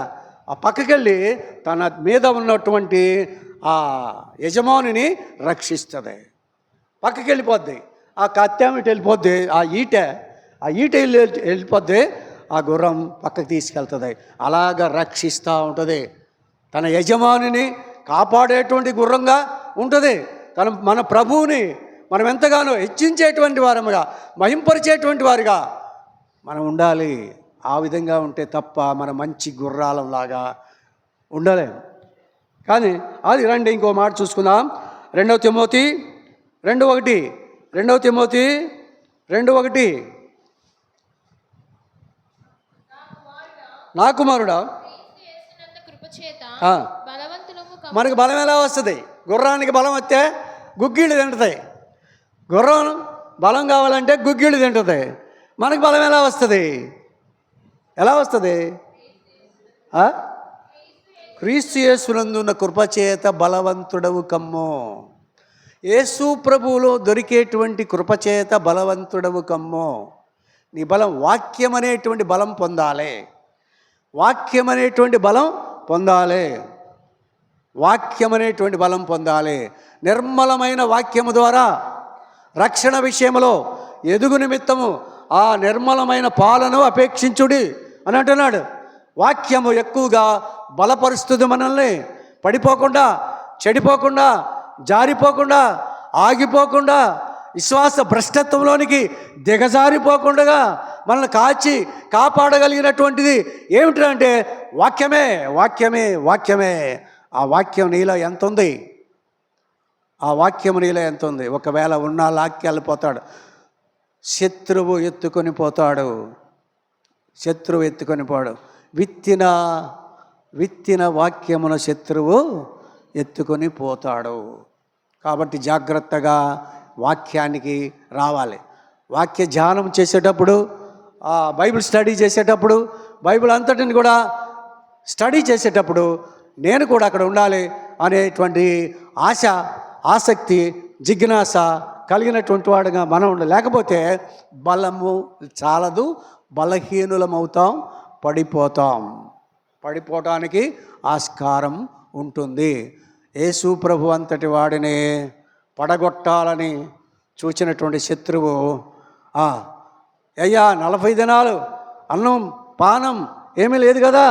ఆ పక్కకెళ్ళి తన మీద ఉన్నటువంటి ఆ యజమానిని రక్షిస్తుంది. పక్కకి వెళ్ళిపోద్ది. ఆ కత్తి ఏమిటి వెళ్ళిపోద్ది, ఆ ఈట వెళ్ళిపోద్ది. ఆ గుర్రం పక్కకి తీసుకెళ్తుంది. అలాగ రక్షిస్తూ ఉంటుంది. తన యజమానిని కాపాడేటువంటి గుర్రంగా ఉంటుంది. మన ప్రభువుని మనం ఎంతగానో హెచ్చించేటువంటి వారముగా, మహింపరిచేటువంటి వారిగా మనం ఉండాలి. ఆ విధంగా ఉంటే తప్ప మన మంచి గుర్రాలంలాగా ఉండలేము. కానీ అది రండి ఇంకో మాట చూసుకుందాం. 2 తిమోతి 2:1 నా కుమారుడా, మనకు బలం ఎలా వస్తుంది? గుర్రానికి బలం వస్తే గుగ్గిళ్ళు తింటుతాయి. గుర్రం బలం కావాలంటే గుగ్గిళ్ళు తింటుంది. మనకు బలం ఎలా వస్తుంది? ఎలా వస్తుంది? క్రీస్తు యేసునందున్న కృపచేత బలవంతుడవు కమ్ము. యేసు ప్రభువులో దొరికేటువంటి కృపచేత బలవంతుడవు కమ్ము. నీ బలం వాక్యం అనేటువంటి బలం పొందాలి. వాక్యం అనేటువంటి బలం పొందాలి. వాక్యం అనేటువంటి బలం పొందాలి. నిర్మలమైన వాక్యము ద్వారా రక్షణ విషయంలో ఎదుగు నిమిత్తము ఆ నిర్మలమైన పాలను అపేక్షించుడి అని అంటున్నాడు. వాక్యము ఎక్కువగా బలపరుస్తుంది మనల్ని. పడిపోకుండా, చెడిపోకుండా, జారిపోకుండా, ఆగిపోకుండా, విశ్వాస భ్రష్టత్వంలోనికి దిగజారిపోకుండా మనల్ని కాపాడగలిగినటువంటిది ఏమిటంటే వాక్యమే. వాక్యమే వాక్యమే ఆ వాక్యం నీలో ఎంత ఉంది? ఆ వాక్యం నీలో ఎంత ఉంది? ఒకవేళ ఉన్న లాక్కి వెళ్ళిపోతాడు. శత్రువు ఎత్తుకొని పోతాడు. శత్రువు ఎత్తుకొని పోడు. విత్తిన వాక్యమున శత్రువు ఎత్తుకొని పోతాడు. కాబట్టి జాగ్రత్తగా వాక్యానికి రావాలి. వాక్య ధ్యానం చేసేటప్పుడు, బైబిల్ స్టడీ చేసేటప్పుడు, బైబిల్ అంతటిని కూడా స్టడీ చేసేటప్పుడు నేను కూడా అక్కడ ఉండాలి అనేటువంటి ఆశ, ఆసక్తి, జిజ్ఞాస కలిగినటువంటి వాడుగా మనం ఉండాలి. లేకపోతే బలము చాలదు, బలహీనులమవుతాం, పడిపోవటానికి ఆస్కారం ఉంటుంది. యేసు ప్రభు అంతటి వాడిని పడగొట్టాలని చూచినటువంటి శత్రువు, అయ్యా 40 దినాలు అన్నం పానం ఏమీ లేదు కదా,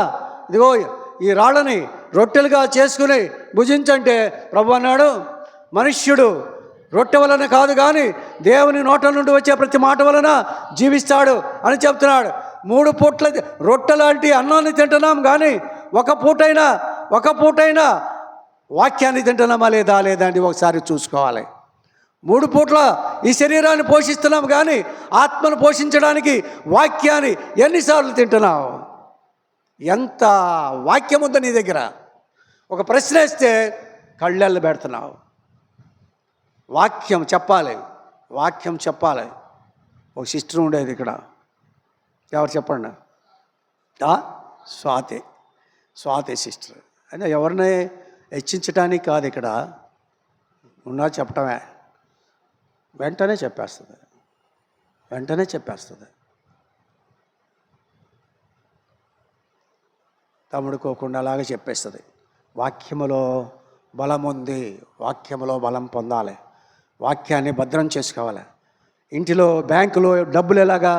ఇదిగో ఈ రాళ్ళని రొట్టెలుగా చేసుకుని భుజించంటే ప్రభు అన్నాడు, మనుష్యుడు రొట్టె వలన కాదు కానీ దేవుని నోట నుండి వచ్చే ప్రతి మాట వలన జీవిస్తాడు అని చెప్తున్నాడు. 3 పూట్ల రొట్టె లాంటి అన్నాన్ని తింటున్నాం కానీ ఒక పూటైనా వాక్యాన్ని తింటున్నామా లేదా అని ఒకసారి చూసుకోవాలి. 3 పూట్ల ఈ శరీరాన్ని పోషిస్తున్నాం కానీ ఆత్మను పోషించడానికి వాక్యాన్ని ఎన్నిసార్లు తింటున్నావు? ఎంత వాక్యం ఉందో నీ దగ్గర? ఒక ప్రశ్న వేస్తే కళ్ళెళ్ళు పెడుతున్నావు. వాక్యం చెప్పాలి. ఒక సిస్టర్ ఉండేది ఇక్కడ, ఎవరు చెప్పండి? స్వాతి సిస్టర్. అంటే ఎవరిని హెచ్చించడానికి కాదు, ఇక్కడ ఉన్నా చెప్పటమే. వెంటనే చెప్పేస్తుంది. తమ్ముడుకోకుండా అలాగే చెప్పేస్తుంది. వాక్యములో బలం ఉంది. వాక్యములో బలం పొందాలి. వాక్యాన్ని భద్రం చేసుకోవాలి. ఇంటిలో, బ్యాంకులో డబ్బులు ఎలాగా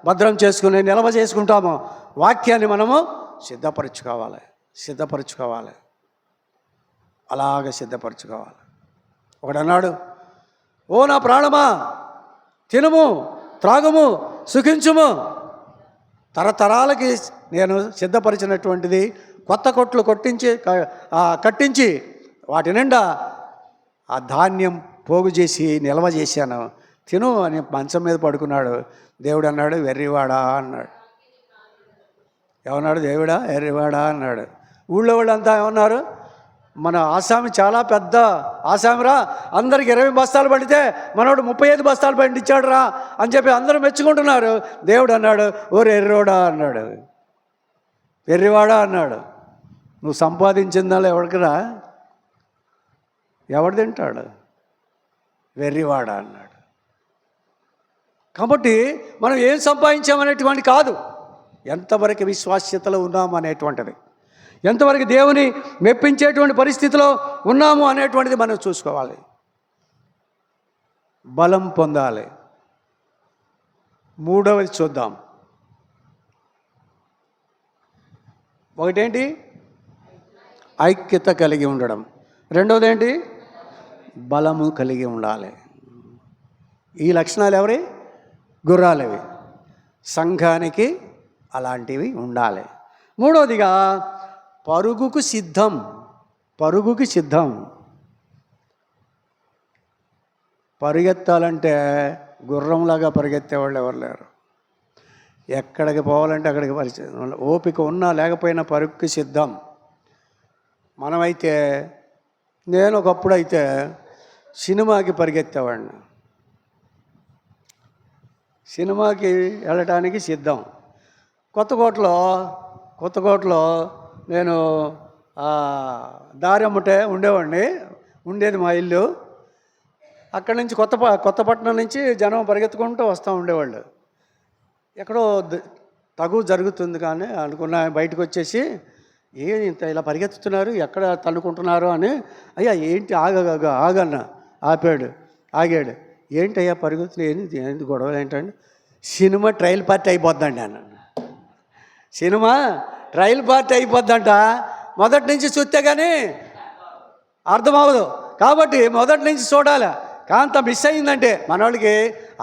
భద్రం చేసుకుని నిల్వ చేసుకుంటామో వాక్యాన్ని మనము సిద్ధపరచుకోవాలి. అలాగే సిద్ధపరచుకోవాలి. ఒకడన్నాడు, ఓ నా ప్రాణమా తినుము, త్రాగుము, సుఖించుము. తరతరాలకి నేను సిద్ధపరిచినటువంటిది కొత్త కొట్లు కట్టించి వాటి నిండా ఆ ధాన్యం పోగు చేసి నిల్వ చేశాను, తిను అని మంచం మీద పడుకున్నాడు. దేవుడు అన్నాడు, వెర్రివాడా అన్నాడు. ఏమన్నాడు? దేవుడా వెర్రివాడా అన్నాడు. ఊళ్ళో వాళ్ళంతా ఏమన్నారు? మన ఆసామి చాలా పెద్ద ఆసామిరా, అందరికి 20 బస్తాలు పండితే మనోడు 35 బస్తాలు పండించాడు రా అని చెప్పి అందరూ మెచ్చుకుంటున్నారు. దేవుడు అన్నాడు, ఓ ఎర్రోడా అన్నాడు, వెర్రివాడా అన్నాడు. నువ్వు సంపాదించిందాలో ఎవరికిరా? ఎవడు తింటాడు? వెర్రివాడా అన్నాడు. కాబట్టి మనం ఏం సంపాదించామనేటువంటి కాదు, ఎంతవరకు విశ్వాస్యతలో ఉన్నాము అనేటువంటిది, ఎంతవరకు దేవుని మెప్పించేటువంటి పరిస్థితిలో ఉన్నాము అనేటువంటిది మనం చూసుకోవాలి. బలం పొందాలి. 3వది చూద్దాం. ఒకటేంటి? ఐక్యత కలిగి ఉండడం. 2వది ఏంటి? బలము కలిగి ఉండాలి. ఈ లక్షణాలు ఎవరి? గుర్రాలవి. సంఘానికి అలాంటివి ఉండాలి. 3వదిగా పరుగుకు సిద్ధం. పరిగెత్తాలంటే గుర్రంలాగా పరిగెత్తేవాళ్ళు ఎవరు లేరు. ఎక్కడికి పోవాలంటే అక్కడికి ఓపిక ఉన్నా లేకపోయినా పరుగుకి సిద్ధం. మనమైతే నేను ఒకప్పుడు అయితే సినిమాకి పరిగెత్తేవాడిని. సినిమాకి వెళ్ళటానికి సిద్ధం. కొత్తకోటలో నేను దారి అమ్మటే ఉండేది మా ఇల్లు. అక్కడి నుంచి కొత్తపట్నం నుంచి జనం పరిగెత్తుకుంటూ వస్తూ ఉండేవాళ్ళు. ఎక్కడో తగు జరుగుతుంది కానీ అనుకున్న బయటకు వచ్చేసి ఇంత ఇలా పరిగెత్తుతున్నారు, ఎక్కడ తన్నుకుంటున్నారు అని. అయ్యా ఏంటి ఆగన్న ఆగాడు. ఏంటయ్యా పరుగుతులు ఏంటి గొడవలు ఏంటండి? సినిమా ట్రయల్ పార్టీ అయిపోద్దండి అన్నాను. సినిమా ట్రయల్ పార్టీ అయిపోద్దంట. మొదటి నుంచి చూస్తే కానీ అర్థమవదు, కాబట్టి మొదటి నుంచి చూడాలి. కాంత మిస్ అయిందంటే మనవాళ్ళకి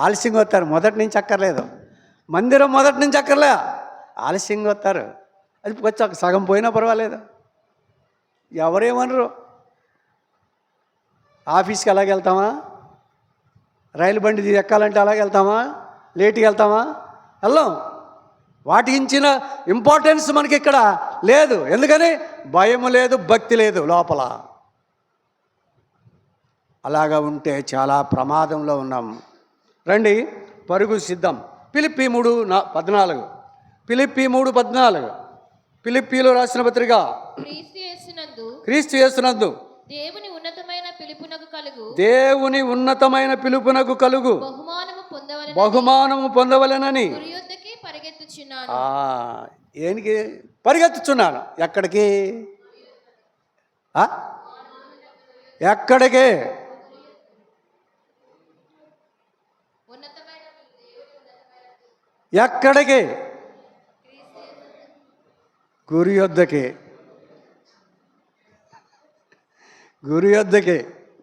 ఆలస్యంగా వస్తారు. మొదటి నుంచి అక్కర్లేదు, మందిరం మొదటి నుంచి అక్కర్లే, ఆలస్యంగా వస్తారు. అది వచ్చి సగం పోయినా పర్వాలేదు, ఎవరేమనరు. ఆఫీస్కి అలాగే వెళ్తామా, రైలు బండి ఎక్కాలంటే అలాగే వెళ్తామా, లేట్గా వెళ్తామా? వెళ్ళాం. వాటికి ఇచ్చిన ఇంపార్టెన్స్ మనకి ఇక్కడ లేదు. ఎందుకని? భయం లేదు, భక్తి లేదు లోపల. అలాగా ఉంటే చాలా ప్రమాదంలో ఉన్నాం. రండి పరుగు సిద్ధం. ఫిలిప్పీ 3:14. ఫిలిప్పీ 3:14. ఫిలిప్పీలో రాసిన పత్రిక. క్రీస్తు యేసునందు దేవుని ఉన్నతమైన పిలుపునకు కలుగు బహుమానము పొందవలెనని ఏనికి పరిగెత్తుచున్నాను. ఎక్కడికి? ఎక్కడికి? ఎక్కడికి? గురి యొద్దకి.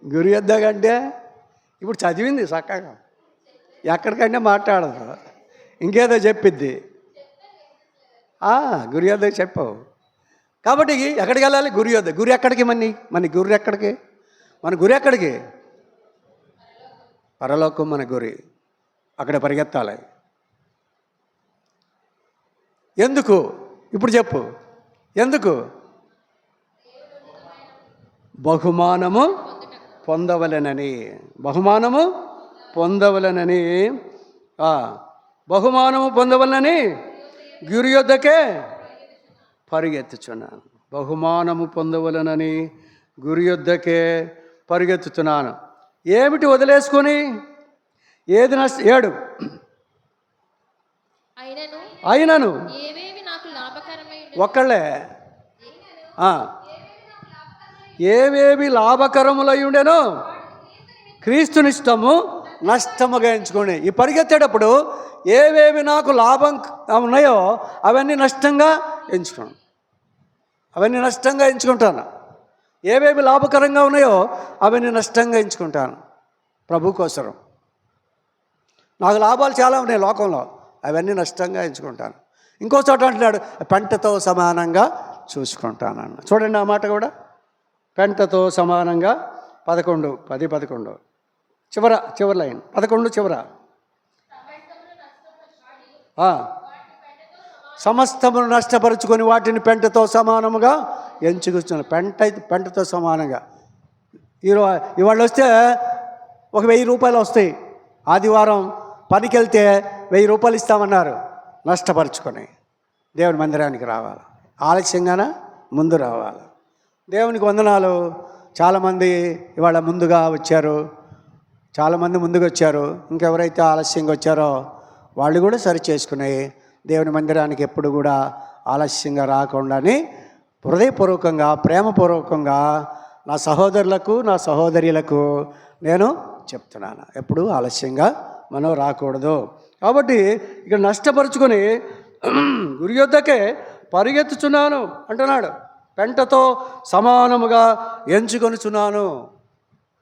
గురి యొద్దకంటే ఇప్పుడు చదివింది చక్కగా, ఎక్కడికంటే మాట్లాడదు, ఇంకేదో చెప్పిద్ది. గురి యొద్దకి చెప్పావు. కాబట్టి ఎక్కడికి వెళ్ళాలి? గురి యొద్ద. గురి ఎక్కడికి? మన గురి ఎక్కడికి? మన గురి ఎక్కడికి? పరలోకం మన గురి. అక్కడ పరిగెత్తాలి. ఎందుకు? ఇప్పుడు చెప్పు. ఎందుకు? బహుమానము పొందవలెనని. బహుమానము పొందవలెనని గురి యొద్దకే పరిగెత్తుచున్నాను. బహుమానము పొందవలెనని గురి యొద్దకే పరిగెత్తుతున్నాను. ఏమిటి వదిలేసుకొని? ఏది 7 అయినను ఒక్కళ్ళే ఏవేవి లాభకరములయ్యుండెనో క్రీస్తునిష్టము నష్టముగా ఎంచుకోండి. ఈ పరిగెత్తేటప్పుడు ఏవేవి నాకు లాభం ఉన్నాయో అవన్నీ నష్టంగా ఎంచుకుంటాను. ఏవేవి లాభకరంగా ఉన్నాయో అవన్నీ నష్టంగా ఎంచుకుంటాను ప్రభు కోసం. నాకు లాభాలు చాలా ఉన్నాయి లోకంలో, అవన్నీ నష్టంగా ఎంచుకుంటాను. ఇంకో చోట అంటున్నాడు, పెంటతో సమానంగా చూసుకుంటాను. చూడండి ఆ మాట కూడా. పెంటతో సమానంగా 11 చివరి లైన్ 11 చివర. సమస్తమును నష్టపరుచుకొని వాటిని పెంటతో సమానముగా ఎంచుకొచ్చాను. పెంటతో సమానంగా. ఇవాళ వస్తే ఒక 1000 రూపాయలు వస్తాయి. ఆదివారం పనికి వెళ్తే 1000 రూపాయలు ఇస్తామన్నారు. నష్టపరుచుకొని దేవుని మందిరానికి రావాలి. ఆలస్యంగానే ముందు రావాలి. దేవునికి వందనాలు. చాలామంది ఇవాళ ముందుగా వచ్చారు. ఇంకెవరైతే ఆలస్యంగా వచ్చారో వాళ్ళు కూడా సరి చేసుకుని దేవుని మందిరానికి ఎప్పుడు కూడా ఆలస్యంగా రాకుండానే హృదయపూర్వకంగా, ప్రేమపూర్వకంగా నా సహోదరులకు, నా సహోదరులకు నేను చెప్తున్నాను, ఎప్పుడు ఆలస్యంగా మనం రాకూడదు. కాబట్టి ఇక్కడ నష్టపరుచుకొని గురి యొద్దకే పరిగెత్తుచున్నాను అంటున్నాడు. పెంటతో సమానముగా ఎంచుకొనుచున్నాను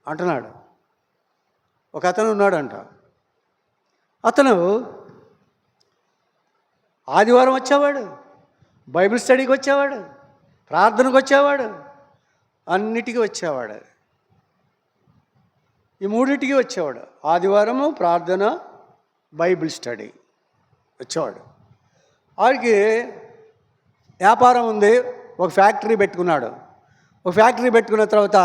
అంటున్నాడు. ఒక అతను ఉన్నాడంట. అతను ఆదివారం వచ్చేవాడు, బైబిల్ స్టడీకి వచ్చేవాడు, ప్రార్థనకు వచ్చేవాడు, అన్నిటికీ వచ్చేవాడు. ఈ 3టికి వచ్చేవాడు. ఆదివారము ప్రార్థన, బైబిల్ స్టడీ వచ్చేవాడు. వాడికి వ్యాపారం ఉంది, ఒక ఫ్యాక్టరీ పెట్టుకున్నాడు. ఒక ఫ్యాక్టరీ పెట్టుకున్న తర్వాత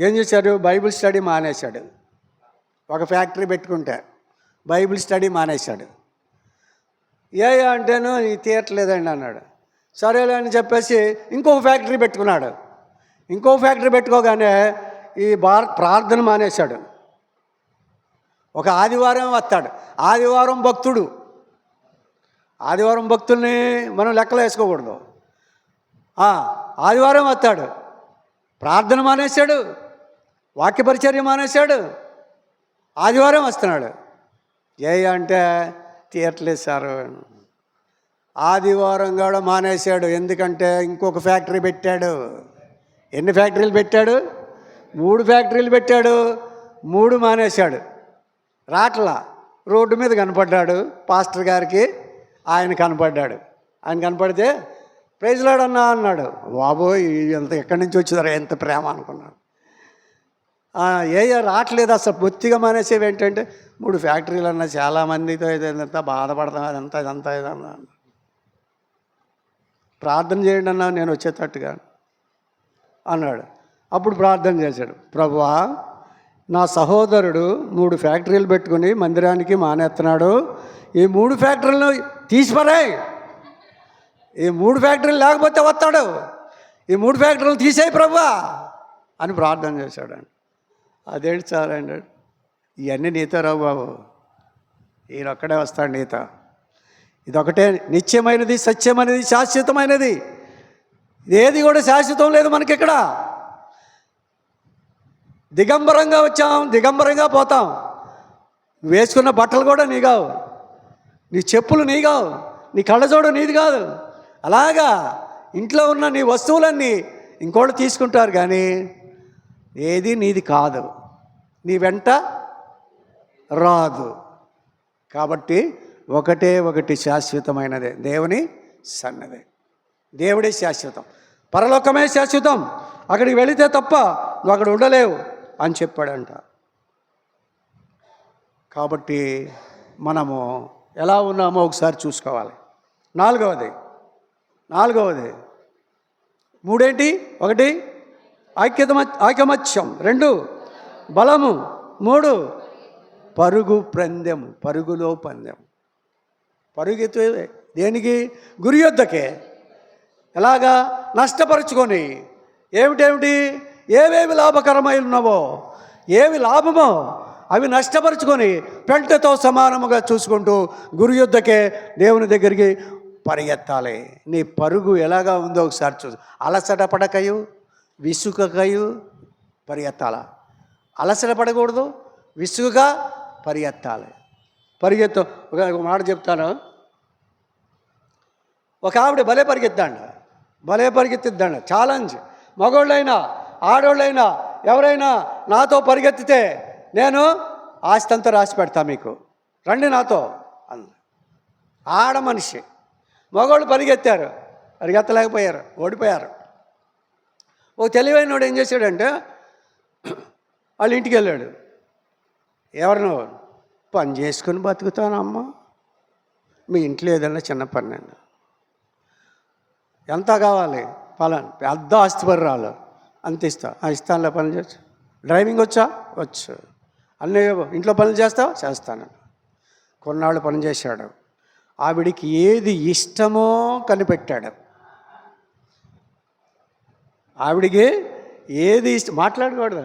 ఏం చేశాడు? బైబిల్ స్టడీ మానేశాడు. ఒక ఫ్యాక్టరీ పెట్టుకుంటే బైబిల్ స్టడీ మానేశాడు. అంటేను ఈ తీయట్లేదండి అన్నాడు. సరేలే అని చెప్పేసి ఇంకొక ఫ్యాక్టరీ పెట్టుకున్నాడు. ఇంకో ఫ్యాక్టరీ పెట్టుకోగానే ఈ ప్రార్థన మానేశాడు. ఒక ఆదివారం వస్తాడు. ఆదివారం భక్తుడు. ఆదివారం భక్తుల్ని మనం లెక్కలో వేసుకోకూడదు. ఆదివారం వస్తాడు, ప్రార్థన మానేశాడు, వాక్య పరిచర్య మానేశాడు, ఆదివారం వస్తున్నాడు. అంటే తీయట్లేదు సార్. ఆదివారం కూడా మానేశాడు. ఎందుకంటే ఇంకొక ఫ్యాక్టరీ పెట్టాడు. ఎన్ని ఫ్యాక్టరీలు పెట్టాడు? 3 ఫ్యాక్టరీలు పెట్టాడు. 3 మానేశాడు. రాట్లా రోడ్డు మీద కనపడ్డాడు పాస్టర్ గారికి. ఆయన కనపడ్డాడు. ఆయన కనపడితే ప్రైజ్ లార్డ్ అన్నా అన్నాడు. బాబోయ్, ఎంత ఎక్కడి నుంచి వచ్చిందరా, ఎంత ప్రేమ అనుకున్నాడు. రావట్లేదు అసలు, బొత్తిగా మానేసేవి ఏంటంటే 3 ఫ్యాక్టరీలు అన్నా, చాలామందితో ఇదంతా బాధపడతాం, ఇదంతా ఇదన్నా. ప్రార్థన చేయండి అన్నా, నేను వచ్చేటట్టుగా అన్నాడు. అప్పుడు ప్రార్థన చేశాడు. ప్రభువా, నా సహోదరుడు 3 ఫ్యాక్టరీలు పెట్టుకుని మందిరానికి మానేస్తున్నాడు. ఈ 3 ఫ్యాక్టరీలను తీసిపరాయి. ఈ 3 ఫ్యాక్టరీలు లేకపోతే వస్తాడు. ఈ 3 ఫ్యాక్టరీలు తీసేయి ప్రభువా అని ప్రార్థన చేశాడండి. అదేంటి సార్ అన్నాడు. ఇవన్నీ నీతో రావు బాబు, ఈయనొక్కడే వస్తాడు నీతో. ఇదొకటే నిత్యమైనది, సత్యమైనది, శాశ్వతమైనది. ఏది కూడా శాశ్వతం లేదు మనకి ఇక్కడ. దిగంబరంగా వచ్చాం, దిగంబరంగా పోతాం. నువ్వు వేసుకున్న బట్టలు కూడా నీ కావు, నీ చెప్పులు నీ కావు, నీ కళ్ళజోడు నీది కాదు. అలాగా ఇంట్లో ఉన్న నీ వస్తువులన్నీ ఇంకోళ్ళు తీసుకుంటారు, కానీ ఏది నీది కాదు, నీ వెంట రాదు. కాబట్టి ఒకటి శాశ్వతమైనదే, దేవుని సన్నదే. దేవుడే శాశ్వతం, పరలోకమే శాశ్వతం. అక్కడికి వెళితే తప్ప నువ్వు అక్కడ ఉండలేవు అని చెప్పాడంట. కాబట్టి మనము ఎలా ఉన్నామో ఒకసారి చూసుకోవాలి. నాలుగవది 3 ఏంటి? 1 ఐకమత్యం, 2 బలము, 3 పరుగు పందెం. పరుగులో పందెం. పరుగెత్తు దేనికి? గురి యొద్దకే. ఎలాగా? నష్టపరుచుకొని. ఏమిటేమిటి? ఏవేవి లాభకరమై ఉన్నావో, ఏవి లాభమో అవి నష్టపరుచుకొని పెంటతో సమానముగా చూసుకుంటూ గురి యొద్దకే, దేవుని దగ్గరికి పరిగెత్తాలి. నీ పరుగు ఎలాగా ఉందో ఒకసారి చూసి. అలసట పడకయు, విసుకకయు పరిగెత్తాల. అలసట పడకూడదు, విసుగుగా పరిగెత్తాలి. ఒక మాట చెప్తాను. ఒక ఆవిడ భలే పరిగెత్తిద్దాండ. ఛాలెంజ్. మగోళ్ళైనా ఆడోళ్ళైనా ఎవరైనా నాతో పరిగెత్తితే నేను ఆస్తి అంతా రాసి పెడతా మీకు, రండి నాతో అంది. ఆడ మనిషి. మగవాళ్ళు పరిగెత్తలేకపోయారు, ఓడిపోయారు. ఓ తెలివైన వాడు ఏం చేశాడంటే వాళ్ళ ఇంటికి వెళ్ళాడు. ఎవరినో, పని చేసుకుని బతుకుతానమ్మా, మీ ఇంట్లో ఏదన్నా చిన్న పని నేను, ఎంత కావాలి? పలానా పెద్ద ఆస్తిపరురాలు, అంత ఇస్తానులే, పని చేయొచ్చు. డ్రైవింగ్ వచ్చా? వచ్చు. అన్నీ ఇంట్లో పనులు చేస్తావా? చేస్తాను. కొన్నాళ్ళు పని చేశాడు. ఆవిడికి ఏది ఇష్టమో కనిపెట్టాడు. ఆవిడికి ఏది మాట్లాడకూడదు,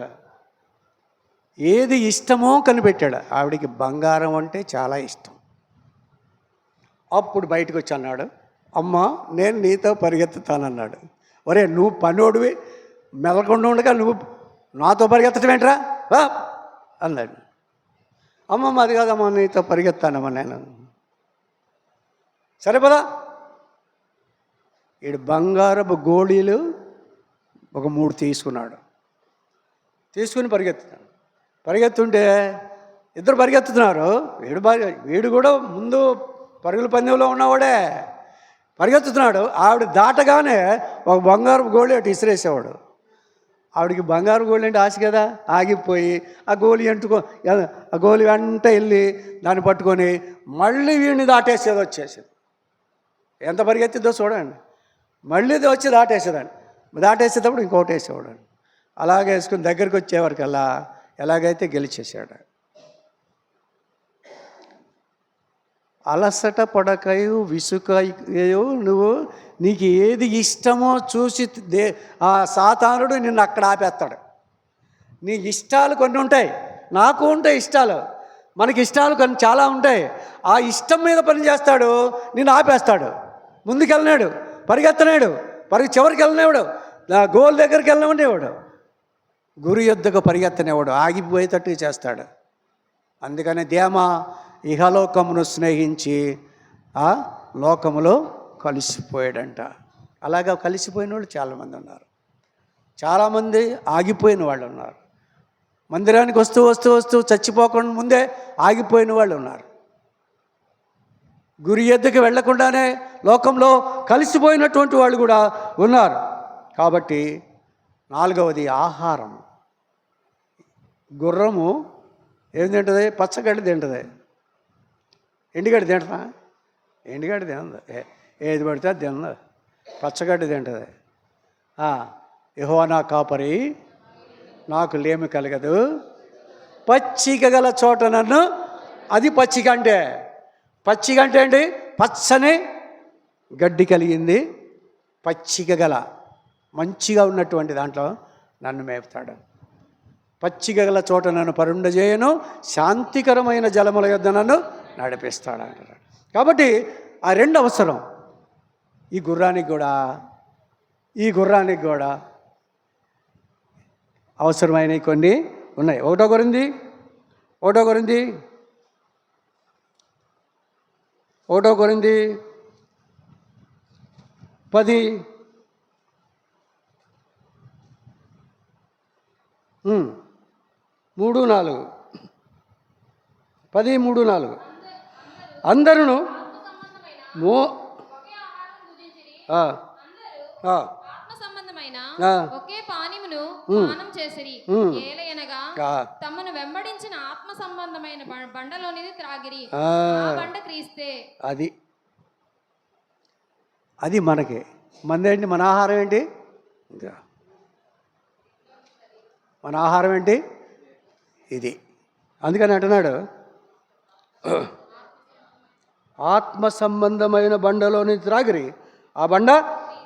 ఏది ఇష్టమో కనిపెట్టాడు. ఆవిడికి బంగారం అంటే చాలా ఇష్టం. అప్పుడు బయటకు వచ్చి అన్నాడు, అమ్మ నేను నీతో పరిగెత్తుతానన్నాడు. ఒరే, నువ్వు పనోడివి, మెలకుండా ఉండగా నువ్వు నాతో పరిగెత్తడం ఏంట్రా అన్నాడు. అమ్మమ్మ అది కాదమ్మా, నీతో పరిగెత్తానమ్మా నేను. సరే పదా. ఈడు బంగారపు గోళీలు ఒక 3 తీసుకున్నాడు. తీసుకుని పరిగెత్తుంటే ఇద్దరు పరిగెత్తుతున్నారు. వీడు కూడా ముందు పరుగుల పందెంలో ఉన్నవాడే పరిగెత్తుతున్నాడు. ఆవిడ దాటగానే ఒక బంగారపు గోళీ అటు ఇసిరేసేవాడు. ఆవిడికి బంగారు గోళీ అంటే ఆశ కదా, ఆగిపోయి ఆ గోళీ ఆ గోళీ వెంట వెళ్ళి దాన్ని పట్టుకొని మళ్ళీ వీడిని దాటేసేది వచ్చేసేది. ఎంత పరిగెత్తిద్దో చూడండి. మళ్ళీ వచ్చి దాటేసేదాన్ని. దాటేసేటప్పుడు ఇంకోటి వేసేవాడు. అలాగే వేసుకుని దగ్గరికి వచ్చేవరకల్లా ఎలాగైతే గెలిచేసాడు. అలసట పడకయు విసుకయు నువ్వు నీకు ఏది ఇష్టమో చూసి ఆ సాతానుడు నిన్ను అక్కడ ఆపేస్తాడు. నీ ఇష్టాలు కొన్ని ఉంటాయి, నాకు ఉంటాయి ఇష్టాలు, మనకి ఇష్టాలు కొన్ని చాలా ఉంటాయి. ఆ ఇష్టం మీద పని చేస్తాడు, నిన్ను ఆపేస్తాడు. ముందుకెళ్ళినాడు, పరిగెత్తనాడు, చివరికి వెళ్ళినవాడు, గోల్ దగ్గరికి వెళ్ళినవాడు, గురు యొద్దకు పరిగెత్తనేవాడు, ఆగిపోయేటట్టు చేస్తాడు. అందుకని దేమ ఇహలోకమును స్నేహించి ఆ లోకములో కలిసిపోయాడంట. అలాగా కలిసిపోయిన వాళ్ళు చాలామంది ఉన్నారు. చాలామంది ఆగిపోయిన వాళ్ళు ఉన్నారు. మందిరానికి వస్తూ వస్తూ వస్తూ చచ్చిపోకుండా ముందే ఆగిపోయిన వాళ్ళు ఉన్నారు. గురి ఎద్దుకు వెళ్లకుండానే లోకంలో కలిసిపోయినటువంటి వాళ్ళు కూడా ఉన్నారు. కాబట్టి 4వది ఆహారం. గుర్రము ఏం తింటుంది? పచ్చగడ్డి తింటుంది. ఎండుగడ్డి తింటుందా? ఎండుగడ్డి తినదు, ఏది పడితే అది తినదు, పచ్చగడ్డి తింటుంది. యెహోవా నా కాపరి, నాకు లేమి కలగదు, పచ్చిక గల చోట నన్ను, అది పచ్చిక అంటే. పచ్చిక అంటే ఏంటి? పచ్చని గడ్డి కలిగింది, పచ్చిక గల మంచిగా ఉన్నటువంటి దాంట్లో నన్ను మేపుతాడు. పచ్చిక గల చోట నన్ను పరుండజేయను, శాంతికరమైన జలముల యొద్ద నన్ను నడిపిస్తాడు అంటారు. కాబట్టి ఆ రెండు అవసరం. ఈ గుర్రానికి కూడా అవసరమైనవి కొన్ని ఉన్నాయి. ఒకటో కొరింథీ 10 3:4 10:3-4 అందరూ ఆత్మ సంబంధమైన ఒకే పానీయమును పానం చేసిరి, ఏలయనగా తమను వెంబడించిన ఆత్మ సంబంధమైన బండలోనిది త్రాగిరి, ఆ బండ క్రీస్తే. అది మనకి మందేంటి? మన ఆహారం ఏంటి? మన ఆహారం ఏంటి? ఇది. అందుకని అంటున్నాడు, ఆత్మ సంబంధమైన బండలోని త్రాగిరి, ఆ బండ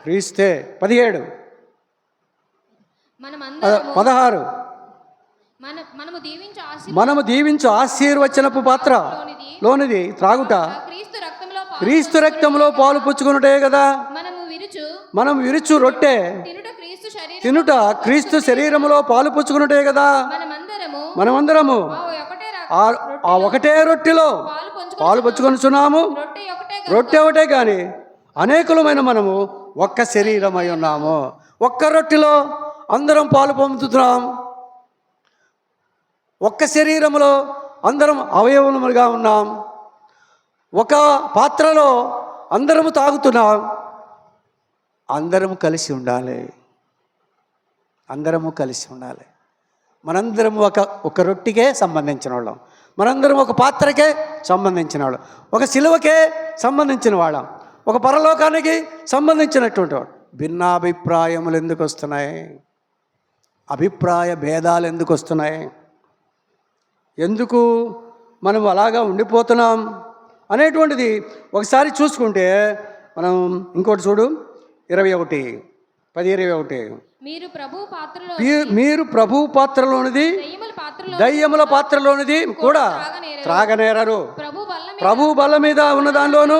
క్రీస్తే. 17 16 మనము దీవించు ఆశీర్వచనపు పాత్ర లోనిది త్రాగుట క్రీస్తు రక్తంలో పాలు పుచ్చుకున్నటే కదా. మనం విరుచు రొట్టె తినుట క్రీస్తు శరీరములో పాలు పుచ్చుకున్నటే కదా. మనమందరము ఆ ఒకటే రొట్టెలో పాలు పుచ్చుకొనుచున్నాము. రొట్టె ఒకటే కానీ అనేకులమైన మనము ఒక్క శరీరమై ఉన్నాము. ఒక్క రొట్టెలో అందరం పాలు పొందుతున్నాం. ఒక్క శరీరములో అందరం అవయవములుగా ఉన్నాం. ఒక పాత్రలో అందరము తాగుతున్నాం. అందరము కలిసి ఉండాలి. మనందరం ఒక రొట్టెకే సంబంధించిన వాళ్ళం. మనందరం ఒక పాత్రకే సంబంధించిన వాళ్ళం. ఒక సిలువకే సంబంధించిన వాళ్ళం. ఒక పరలోకానికి సంబంధించినటువంటి వాడు. భిన్నాభిప్రాయములు ఎందుకు వస్తున్నాయి? అభిప్రాయ భేదాలు ఎందుకు వస్తున్నాయి? ఎందుకు మనం అలాగా ఉండిపోతున్నాం అనేటువంటిది ఒకసారి చూసుకుంటే మనం ఇంకోటి చూడు, 10:21 మీరు ప్రభు పాత్రలోనిది దయ్యముల పాత్రలోనిది కూడా త్రాగనేరరు. ప్రభు బల్ల మీద ఉన్న దానిలోను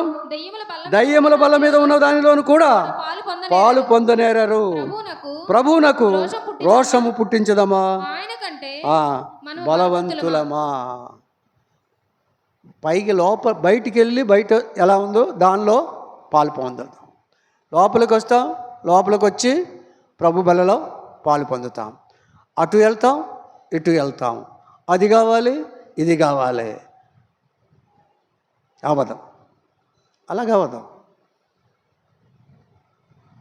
దయ్యముల బల్ల మీద ఉన్న దానిలోను కూడా పాలు పొందనేరరు. ప్రభువునకు రోషము పుట్టించదమా, బలవంతులమా. పైకి బయటికి వెళ్ళి బయట ఎలా ఉందో దానిలో పాలు పొందదు. లోపలికి వస్తాం, లోపలికి వచ్చి ప్రభు బలలో పాలు పొందుతాం. అటు వెళ్తాం, ఇటు వెళ్తాం. అది కావాలి, ఇది కావాలి. అబద్ధం. అలాగ అబద్ధం.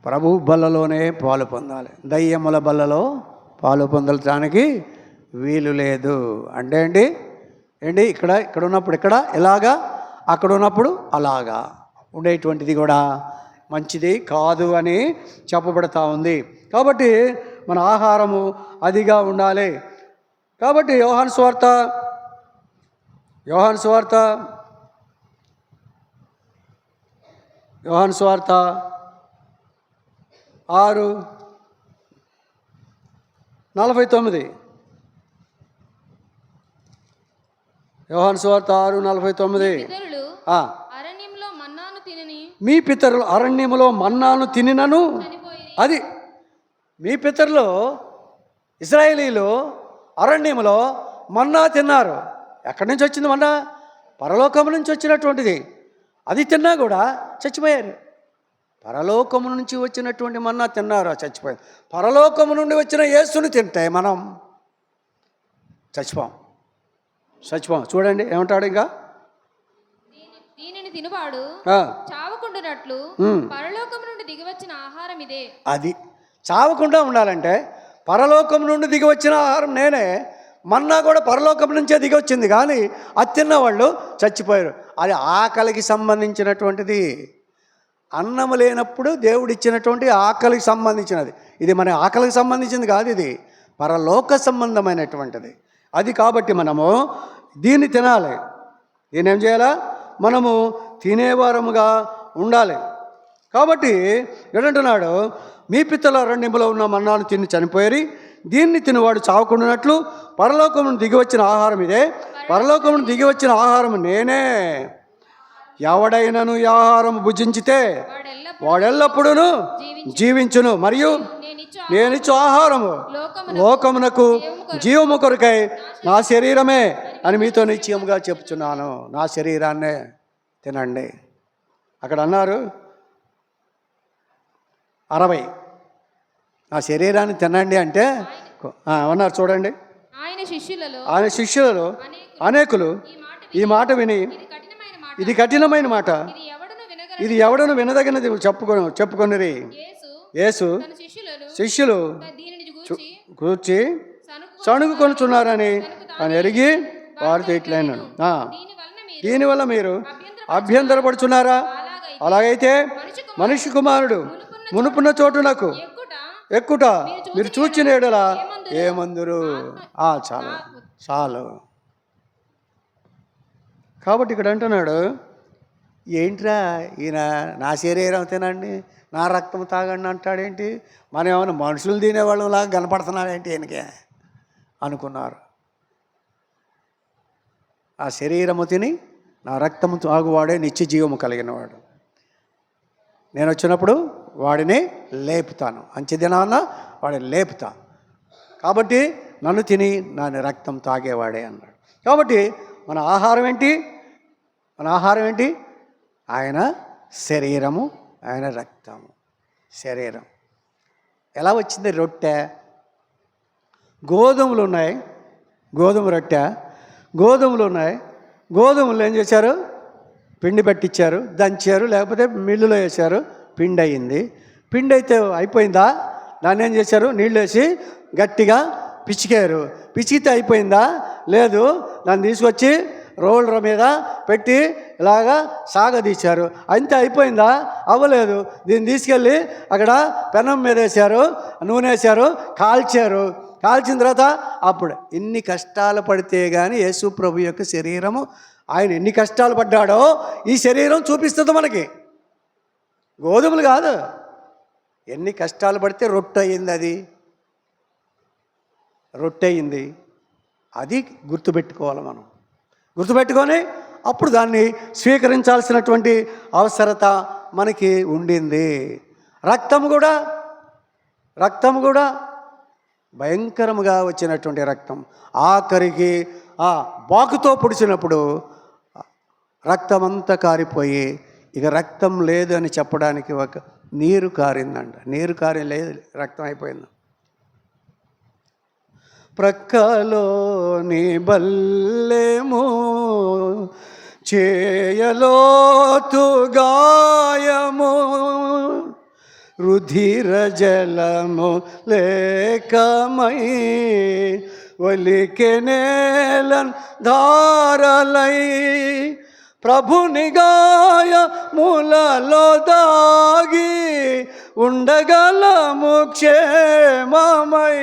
ప్రభు బల్లలోనే పాలు పొందాలి. దయ్యముల బల్లలో పాలు పొందడానికి వీలు లేదు. అంటే ఏంటి ఇక్కడ ఉన్నప్పుడు ఇక్కడ ఇలాగా, అక్కడ ఉన్నప్పుడు అలాగా ఉండేటువంటిది కూడా మంచిది కాదు అని చెప్పబడతా ఉంది. కాబట్టి మన ఆహారము అదిగా ఉండాలి. కాబట్టి యోహాను సువార్త 6:49. యోహాను సువార్త 6:49. మీ పితరులు అరణ్యములో మన్నాను తినినను, అది మీ పితరులు ఇశ్రాయేలీలు అరణ్యములో మన్నా తిన్నారు. ఎక్కడి నుంచి వచ్చింది మన్నా? పరలోకము నుంచి వచ్చినటువంటిది. అది తిన్నా కూడా చచ్చిపోయారు. పరలోకము నుంచి వచ్చినటువంటి మన్నా తిన్నారు, చచ్చిపోయారు. పరలోకము నుండి వచ్చిన యేసుని తింటే మనం చచ్చిపోం. చూడండి ఏమంటాడు ఇంకా, దీనిని తినువాడు చావకుండునట్లు పరలోకము నుండి దిగివచ్చిన ఆహారం ఇదే. అది చావకుండా ఉండాలంటే పరలోకం నుండి దిగి వచ్చిన ఆహారం నేనే. మన్నా కూడా పరలోకం నుంచే దిగి వచ్చింది, కానీ అది తిన్న వాళ్ళు చచ్చిపోయారు. అది ఆకలికి సంబంధించినటువంటిది. అన్నము లేనప్పుడు దేవుడు ఇచ్చినటువంటి ఆకలికి సంబంధించినది. ఇది మన ఆకలికి సంబంధించింది కాదు, ఇది పరలోక సంబంధమైనటువంటిది. అది కాబట్టి మనము దీన్ని తినాలి. దీన్ని ఏం చేయాలా? మనము తినేవారముగా ఉండాలి. కాబట్టి ఏంటంటున్నాడు, మీ పితల అరణ్యములో ఉన్న మన్నాను తిని చనిపోయి, దీన్ని తినవాడు చావకుండానట్లు పరలోకం నుండి దిగి వచ్చిన ఆహారం ఇదే. పరలోకం నుండి దిగి వచ్చిన ఆహారం నేనే. ఎవడైనను ఈ ఆహారం భుజించితే వాడెల్లప్పుడూ జీవించును, మరియు నేనిచ్చు ఆహారము లోకమునకు జీవము కొరకై నా శరీరమే అని మీతో నిశ్చయముగా చెప్తున్నాను. నా శరీరాన్నే తినండి. అక్కడ అన్నారు 60, నా శరీరాన్ని తినండి అంటే అన్నారు. చూడండి, ఆయన శిష్యులలో అనేకులు ఈ మాట విని, ఇది కఠినమైన మాట, ఇది ఎవడను వినదగినది చెప్పుకొనిరి. యేసు శిష్యులు కూర్చి సణుగు కొనుచున్నారని అని ఎరిగి వారితో ఇట్లైనాడు, దీనివల్ల మీరు అభ్యంతరపడుచున్నారా? అలాగైతే మనిషి కుమారుడు మునుపున్న చోటునకు ఎక్కుట మీరు చూచిన ఎడలా ఏమందురు? చాలు. కాబట్టి ఇక్కడ అంటున్నాడు, ఏంట్రా ఈయన నా శరీరం తినండి, నా రక్తం తాగండి అంటాడేంటి? మనం ఏమైనా మనుషులు తినేవాళ్ళలాగా కనపడుతున్నాడేంటి ఈయనకే అనుకున్నారు. ఆ శరీరము తిని నా రక్తము తాగువాడే నిత్య జీవము కలిగినవాడు. నేను వచ్చినప్పుడు వాడిని లేపుతాను, అంచెదినాన్న వాడిని లేపుతా. కాబట్టి నన్ను తిని నా రక్తం తాగేవాడే అన్నాడు. కాబట్టి మన ఆహారం ఏంటి? ఆయన శరీరము, ఆయన రక్తము. శరీరం ఎలా వచ్చింది? రొట్టె, గోధుమలు ఉన్నాయి, గోధుమ రొట్టె, గోధుమలు ఉన్నాయి. గోధుమలు ఏం చేశారు? పిండి పట్టించారు, దంచారు, లేకపోతే మిల్లులో వేశారు, పిండి అయ్యింది. పిండి అయితే అయిపోయిందా? దాన్ని ఏం చేశారు? నీళ్ళు వేసి గట్టిగా పిచికారు. పిచికితే అయిపోయిందా? లేదు. దాన్ని తీసుకొచ్చి రోలర్ మీద పెట్టి ఇలాగా సాగదీశారు. అంతే అయిపోయిందా? అవ్వలేదు. దీన్ని తీసుకెళ్ళి అక్కడ పెనం మీద వేశారు, నూనె వేశారు, కాల్చారు. కాల్చిన తర్వాత అప్పుడు ఎన్ని కష్టాలు పడితే కానీ యేసు ప్రభు యొక్క శరీరము, ఆయన ఎన్ని కష్టాలు పడ్డాడో ఈ శరీరం చూపిస్తుంది మనకి. గోధుమలు కాదు, ఎన్ని కష్టాలు పడితే రొట్టె అయింది. అది రొట్టె అయింది. అది గుర్తుపెట్టుకోవాలి. మనం గుర్తుపెట్టుకొని అప్పుడు దాన్ని స్వీకరించాల్సినటువంటి అవసరత మనకి ఉండింది. రక్తము కూడా భయంకరముగా వచ్చినటువంటి రక్తం. ఆఖరికి ఆ బాకుతో పొడిచినప్పుడు రక్తమంతా కారిపోయి ఇక రక్తం లేదు అని చెప్పడానికి ఒక నీరు కారిందంట. నీరు కారి లేదు, రక్తం అయిపోయింది. ప్రక్కలోని బల్లెము చేయలోతు గాయము రుధిర జలము లేకమై ఒలికె నేలన్ ధారలై ప్రభుని గాయములలో దాగి ఉండగలము క్షేమమై.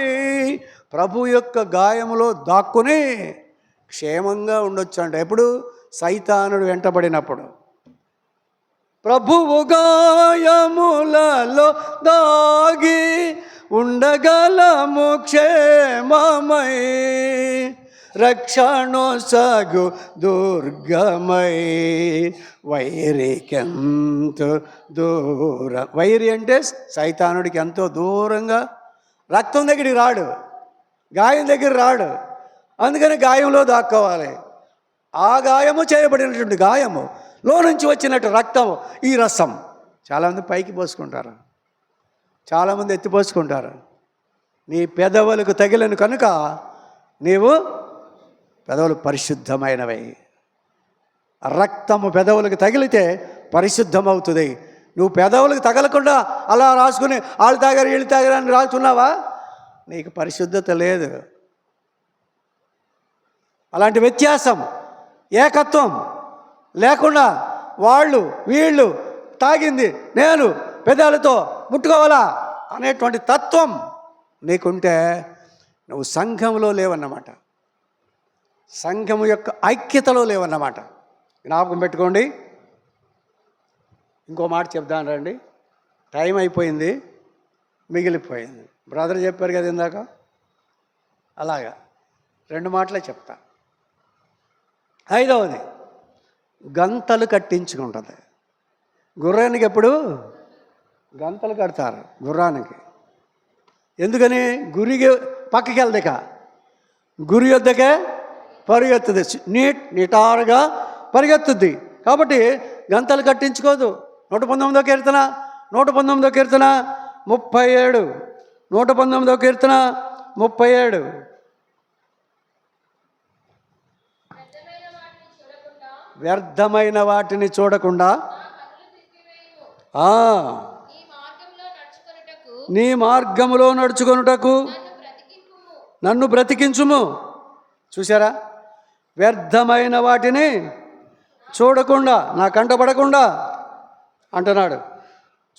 ప్రభు యొక్క గాయములో దాక్కుని క్షేమంగా ఉండొచ్చు అంట. ఎప్పుడు? సైతానుడు వెంటబడినప్పుడు. ప్రభువు గాయములలో దాగి ఉండగలము క్షేమమై, రక్షణొసగు దుర్గమై, వైరికెంతో దూరం. వైరి అంటే సైతానుడికి ఎంతో దూరంగా, రక్తం దగ్గరికి రాడు, గాయం దగ్గర రాడు. అందుకని గాయంలో దాక్కోవాలి. ఆ గాయము చేయబడినటువంటి గాయము లో నుంచి వచ్చినట్టు రక్తము, ఈ రసం చాలామంది పైకి పోసుకుంటారు, చాలామంది ఎత్తిపోసుకుంటారు. నీ పెదవులకు తగిలను కనుక నీవు పెదవులు పరిశుద్ధమైనవి. రక్తము పెదవులకు తగిలితే పరిశుద్ధమవుతుంది. నువ్వు పెదవులకు తగలకుండా అలా రాసుకుని వాళ్ళు తాగారు వీళ్ళు తాగారు అని రాస్తున్నావా? నీకు పరిశుద్ధత లేదు. అలాంటి వ్యత్యాసం, ఏకత్వం లేకుండా వాళ్ళు వీళ్ళు తాగింది నేను పెదాలతో ముట్టుకోవాలా అనేటువంటి తత్వం నీకుంటే నువ్వు సంఘంలో లేవన్నమాట, సంఘము యొక్క ఐక్యతలో లేవన్నమాట. జ్ఞాపకం పెట్టుకోండి. ఇంకో మాట చెప్తాను రండి, టైం అయిపోయింది, మిగిలిపోయింది. బ్రదర్ చెప్పారు కదా ఇందాక, అలాగా 2 మాటలే చెప్తా. 5వది గంతలు కట్టించుకుంటుంది. గుర్రానికి ఎప్పుడు గంతలు కడతారు గుర్రానికి. ఎందుకని? గురికి పక్కకి వెళ్దాక గురి వద్దకే పరిగెత్తుది, నిటారుగా పరిగెత్తుద్ది. కాబట్టి గంతలు కట్టించుకోదు. 119వ కీర్తన 119వ కీర్తన 37, 119వ కీర్తన 37. వ్యర్థమైన వాటిని చూడకుండా నీ మార్గములో నడుచుకొనుటకు నన్ను బ్రతికించుము. చూసారా? వ్యర్థమైన వాటిని చూడకుండా, నా కంటపడకుండా అంటున్నాడు.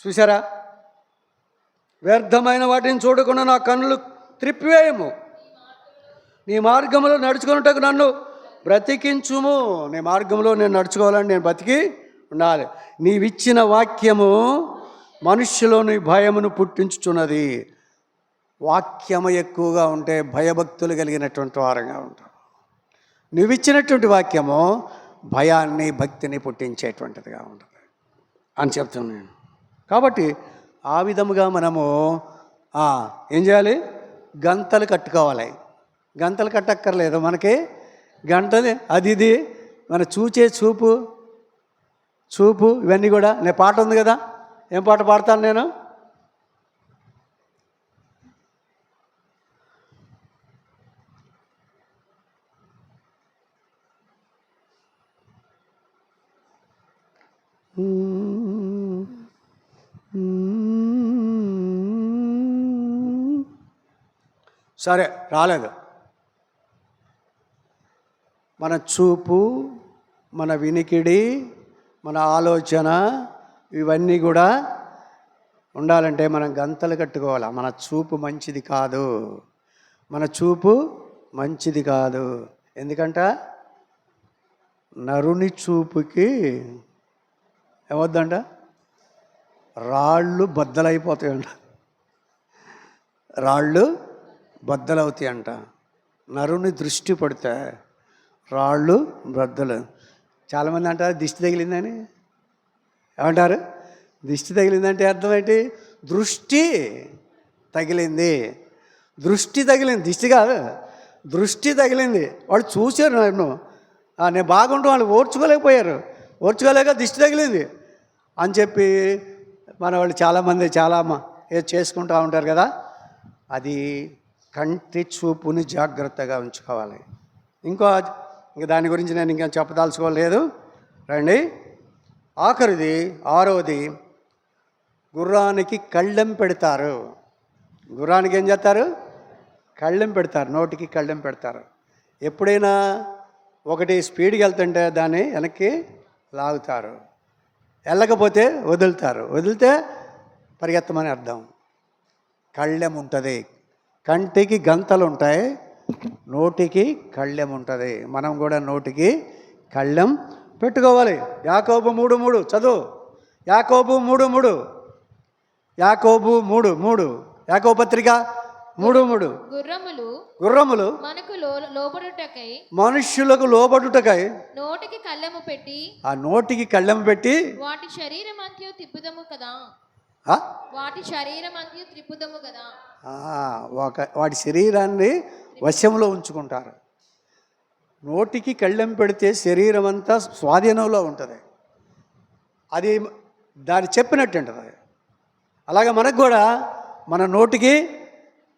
చూసారా? వ్యర్థమైన వాటిని చూడకుండా నా కన్నులు త్రిప్పివేయము. నీ మార్గంలో నడుచుకున్నట్టుకు నన్ను బ్రతికించుము. నీ మార్గంలో నేను నడుచుకోవాలని నేను బతికి ఉండాలి. నీవిచ్చిన వాక్యము మనుష్యులోని భయమును పుట్టించుచున్నది. వాక్యము ఎక్కువగా ఉంటే భయభక్తులు కలిగినటువంటి వారంగా ఉంటారు. నువ్విచ్చినటువంటి వాక్యము భయాన్ని భక్తిని పుట్టించేటువంటిదిగా ఉంటుంది అని చెప్తున్నాను. కాబట్టి ఆ విధముగా మనము ఏం చేయాలి? గంతలు కట్టుకోవాలి. గంతలు కట్టక్కర్లేదు మనకి. గంటది అది ఇది మన చూచే చూపు ఇవన్నీ కూడా. నేను పాట ఉంది కదా, ఏం పాట పాడతాను నేను? సరే, రాలేదు. మన చూపు, మన వినికిడి, మన ఆలోచన ఇవన్నీ కూడా ఉండాలంటే మనం గంతలు కట్టుకోవాలి. మన చూపు మంచిది కాదు, మన చూపు మంచిది కాదు. ఎందుకంట నరుని చూపుకి ఏమొద్దంట? రాళ్ళు బద్దలైపోతాయంట. రాళ్ళు బద్దలవుతాయంట. నరుని దృష్టి పడితే రాళ్ళు బద్దలు. చాలామంది అంటారు దిష్టి తగిలిందని. ఏమంటారు? దిష్టి తగిలిందంటే అర్థం ఏంటి? దృష్టి తగిలింది. దృష్టి తగిలింది, దిష్టి కాదు, దృష్టి తగిలింది. వాళ్ళు చూశారు నన్ను, నేను బాగుంటాం, వాళ్ళు ఓర్చుకోలేక దిష్టి తగిలింది అని చెప్పి మన వాళ్ళు చాలామంది చాలా చేసుకుంటూ ఉంటారు కదా. అది కంటి చూపుని జాగ్రత్తగా ఉంచుకోవాలి. ఇంకా దాని గురించి నేను ఇంకా చెప్పదలుచుకోలేదు. రండి, ఆఖరిది 6వది గుర్రానికి కళ్ళెం పెడతారు. గుర్రానికి ఏం చేస్తారు? కళ్ళెం పెడతారు, నోటికి కళ్ళెం పెడతారు. ఎప్పుడైనా ఒకటి స్పీడ్కి వెళ్తుంటే దాన్ని వెనక్కి లాగుతారు, వెళ్ళకపోతే వదులుతారు, వదిలితే పరిగెత్తమని అర్థం. కళ్ళెం ఉంటుంది, కంటికి గంతలు ఉంటాయి, నోటికి కళ్ళెం ఉంటుంది. మనం కూడా నోటికి కళ్ళెం పెట్టుకోవాలి. యాకోబు 3:3 చదువు. యాకోబు 3:3 యాకోబు 3:3 యాకోబు పత్రిక 3:3 గుర్రములు మనకు లోబడుటకై మనుష్యులకు లోబడుటకై నోటికి కళ్ళెము పెట్టి ఆ నోటికి కళ్ళెము పెట్టి వాటి శరీరమంతయు తిప్పుదము కదా. ఆ? వాటి శరీరమంతయు త్రిప్పుదము కదా. వాటి శరీరాన్ని వశంలో ఉంచుకుంటారు. నోటికి కళ్ళెం పెడితే శరీరం అంతా స్వాధీనంలో ఉంటుంది. అది దాన్ని చెప్పినట్టు ఉంటుంది. అలాగే మనకు కూడా మన నోటికి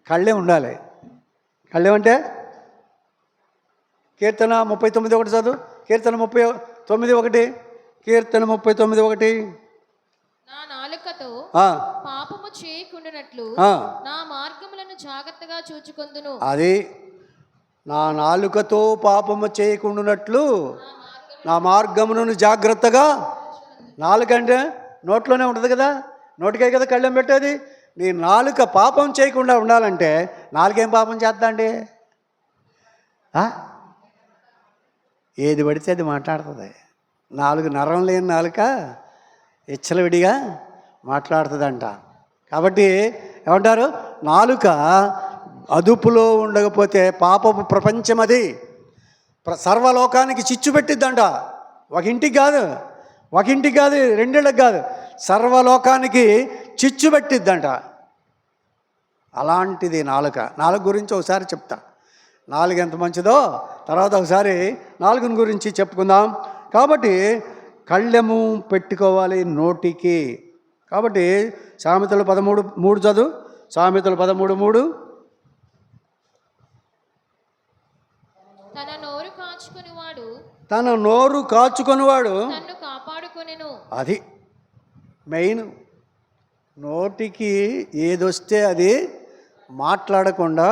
కళ్ళెం ఉండాలి. కళ్ళెం అంటే కీర్తన 39:1 చదువు. కీర్తన 39:1 కీర్తన 39:1 నా నాలుకతో పాపము చేయకుండానట్లు నా మార్గములను జాగ్రత్తగా చూచుకొందును. అది నా నాలుకతో పాపము చేయకుండానట్లు నా మార్గమును జాగ్రత్తగా. నాలుక అంటే నోట్లోనే ఉంటుంది కదా, నోటికే కదా కళ్ళెం పెట్టేది. నీ నాలుక పాపం చేయకుండా ఉండాలంటే నాలుకేం పాపం చేద్దా అండి? ఏది పడితే అది మాట్లాడుతుంది. నాలుగు నరం లేని నాలుక విచ్చలవిడిగా మాట్లాడుతుందంట. కాబట్టి ఏమంటారు, నాలుక అదుపులో ఉండకపోతే పాపపు ప్రపంచం అది సర్వలోకానికి చిచ్చు పెట్టిద్దంట. ఒక ఇంటికి కాదు, రెండేళ్ళకి కాదు, సర్వలోకానికి చిచ్చు పెట్టిద్దంట. అలాంటిది నాలుక గురించి ఒకసారి చెప్తా. నాలుగు ఎంత మంచిదో తర్వాత ఒకసారి నాలుగుని గురించి చెప్పుకుందాం. కాబట్టి కళ్ళెము పెట్టుకోవాలి నోటికి. కాబట్టి సామెతలు 13:3 చదువు. సామెతలు 13:3 తన నోరు కాచుకొనివాడు తన్ను కాపాడుకొనెను. అది మెయిన్. నోటికి ఏదొస్తే అది మాట్లాడకుండా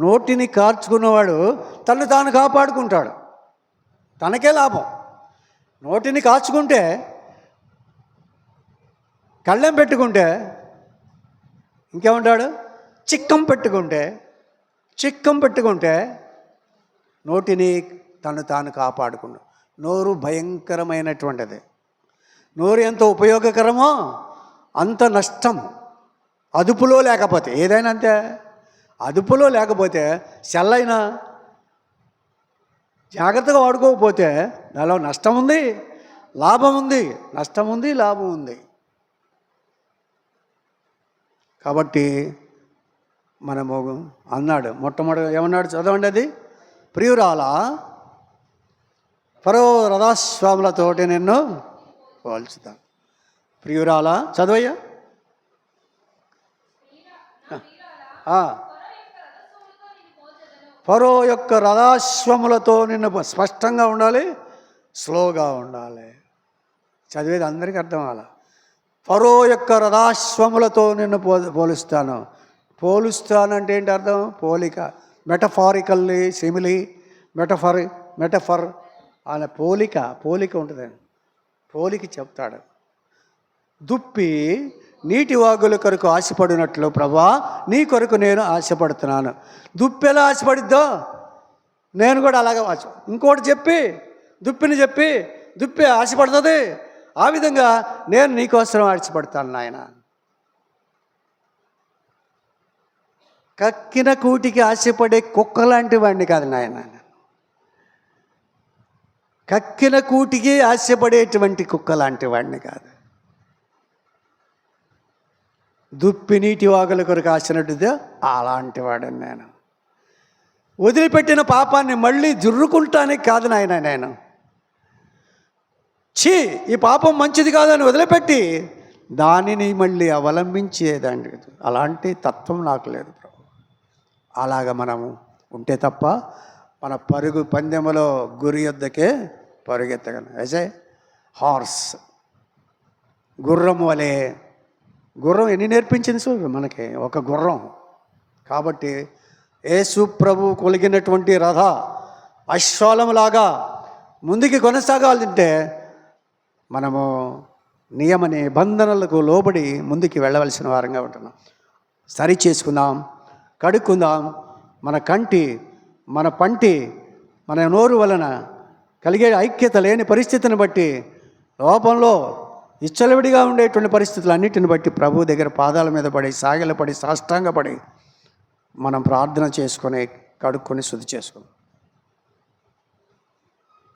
నోటిని కార్చుకున్నవాడు తను తాను కాపాడుకుంటాడు. తనకే లాభం. నోటిని కాచుకుంటే, కళ్ళెం పెట్టుకుంటే ఇంకేమంటాడు, చిక్కం పెట్టుకుంటే నోటిని తను తాను కాపాడుకుంటాడు. నోరు భయంకరమైనటువంటిది. నోరు ఎంత ఉపయోగకరమో అంత నష్టం. అదుపులో లేకపోతే ఏదైనా అంతే. అదుపులో లేకపోతే సెల్లైనా జాగ్రత్తగా వాడుకోకపోతే దానిలో నష్టం ఉంది, లాభం ఉంది. నష్టం ఉంది, లాభం ఉంది. కాబట్టి మనము అన్నాడు మొట్టమొదటి ఏమన్నాడు చదవండి. అది ప్రియురాలా ఫరో రథాశ్వాములతోటి నిన్ను పోల్చుతాను. ప్రియురాలా చదవయ్యా. ఫరో యొక్క రథాశ్వములతో నిన్ను స్పష్టంగా ఉండాలి, స్లోగా ఉండాలి. చదివేది అందరికీ అర్థం అవ్వాలి. ఫరో యొక్క రథాశ్వములతో నిన్ను పోలుస్తానంటే ఏంటి అర్థం? పోలిక. మెటఫారికల్లీ సిమిలీ మెటఫర్ అనే పోలిక ఉంటుందండి. పోలిక చెప్తాడు. దుప్పి నీటి వాగుల కొరకు ఆశపడినట్లు ప్రభా నీ కొరకు నేను ఆశపడుతున్నాను. దుప్పి ఎలా ఆశపడిద్దో నేను కూడా అలాగే ఇంకోటి చెప్పి దుప్పి ఆశపడుతుంది. ఆ విధంగా నేను నీకోసం ఆశపడతాను నాయన. కక్కిన కూటికి ఆశపడే కుక్క లాంటి వాడిని కాదు నాయన. కక్కిన కూటికి ఆశపడేటువంటి కుక్క లాంటి వాడిని కాదు. దుప్పి నీటి వాగుల కొరకు ఆశనట్టుదో అలాంటి వాడిని నేను. వదిలిపెట్టిన పాపాన్ని మళ్ళీ జుర్రుకుంటానికి కాదు నాయన నేను. ఈ పాపం మంచిది కాదని వదిలిపెట్టి దానిని మళ్ళీ అవలంబించేదాన్ని. అలాంటి తత్వం నాకు లేదు ప్రభు. అలాగ మనము ఉంటే తప్ప మన పరుగు పందెములో గురి యొద్దకే పరుగెత్తగలను. యాజ్ ఏ హార్స్, గుర్రం వలె. గుర్రం ఎన్ని నేర్పించింది మనకి? ఒక గుర్రం. కాబట్టి యేసు ప్రభు కొలిగినటువంటి రథ అశ్వాలములాగా ముందుకి కొనసాగాలంటే మనము నియమ నిబంధనలకు లోబడి ముందుకు వెళ్ళవలసిన వారంగా ఉంటున్నాం. సరి చేసుకుందాం, కడుక్కుందాం. మన కంటి, మన పంటి, మన నోరు వలన కలిగే ఐక్యత లేని పరిస్థితిని బట్టి, లోపంలో ఇచ్చలవిడిగా ఉండేటువంటి పరిస్థితులన్నిటిని బట్టి ప్రభు దగ్గర పాదాల మీద పడి, సాగిలపడి, సాష్టాంగపడి మనం ప్రార్థన చేసుకొని కడుక్కొని శుద్ధి చేసుకుందాం.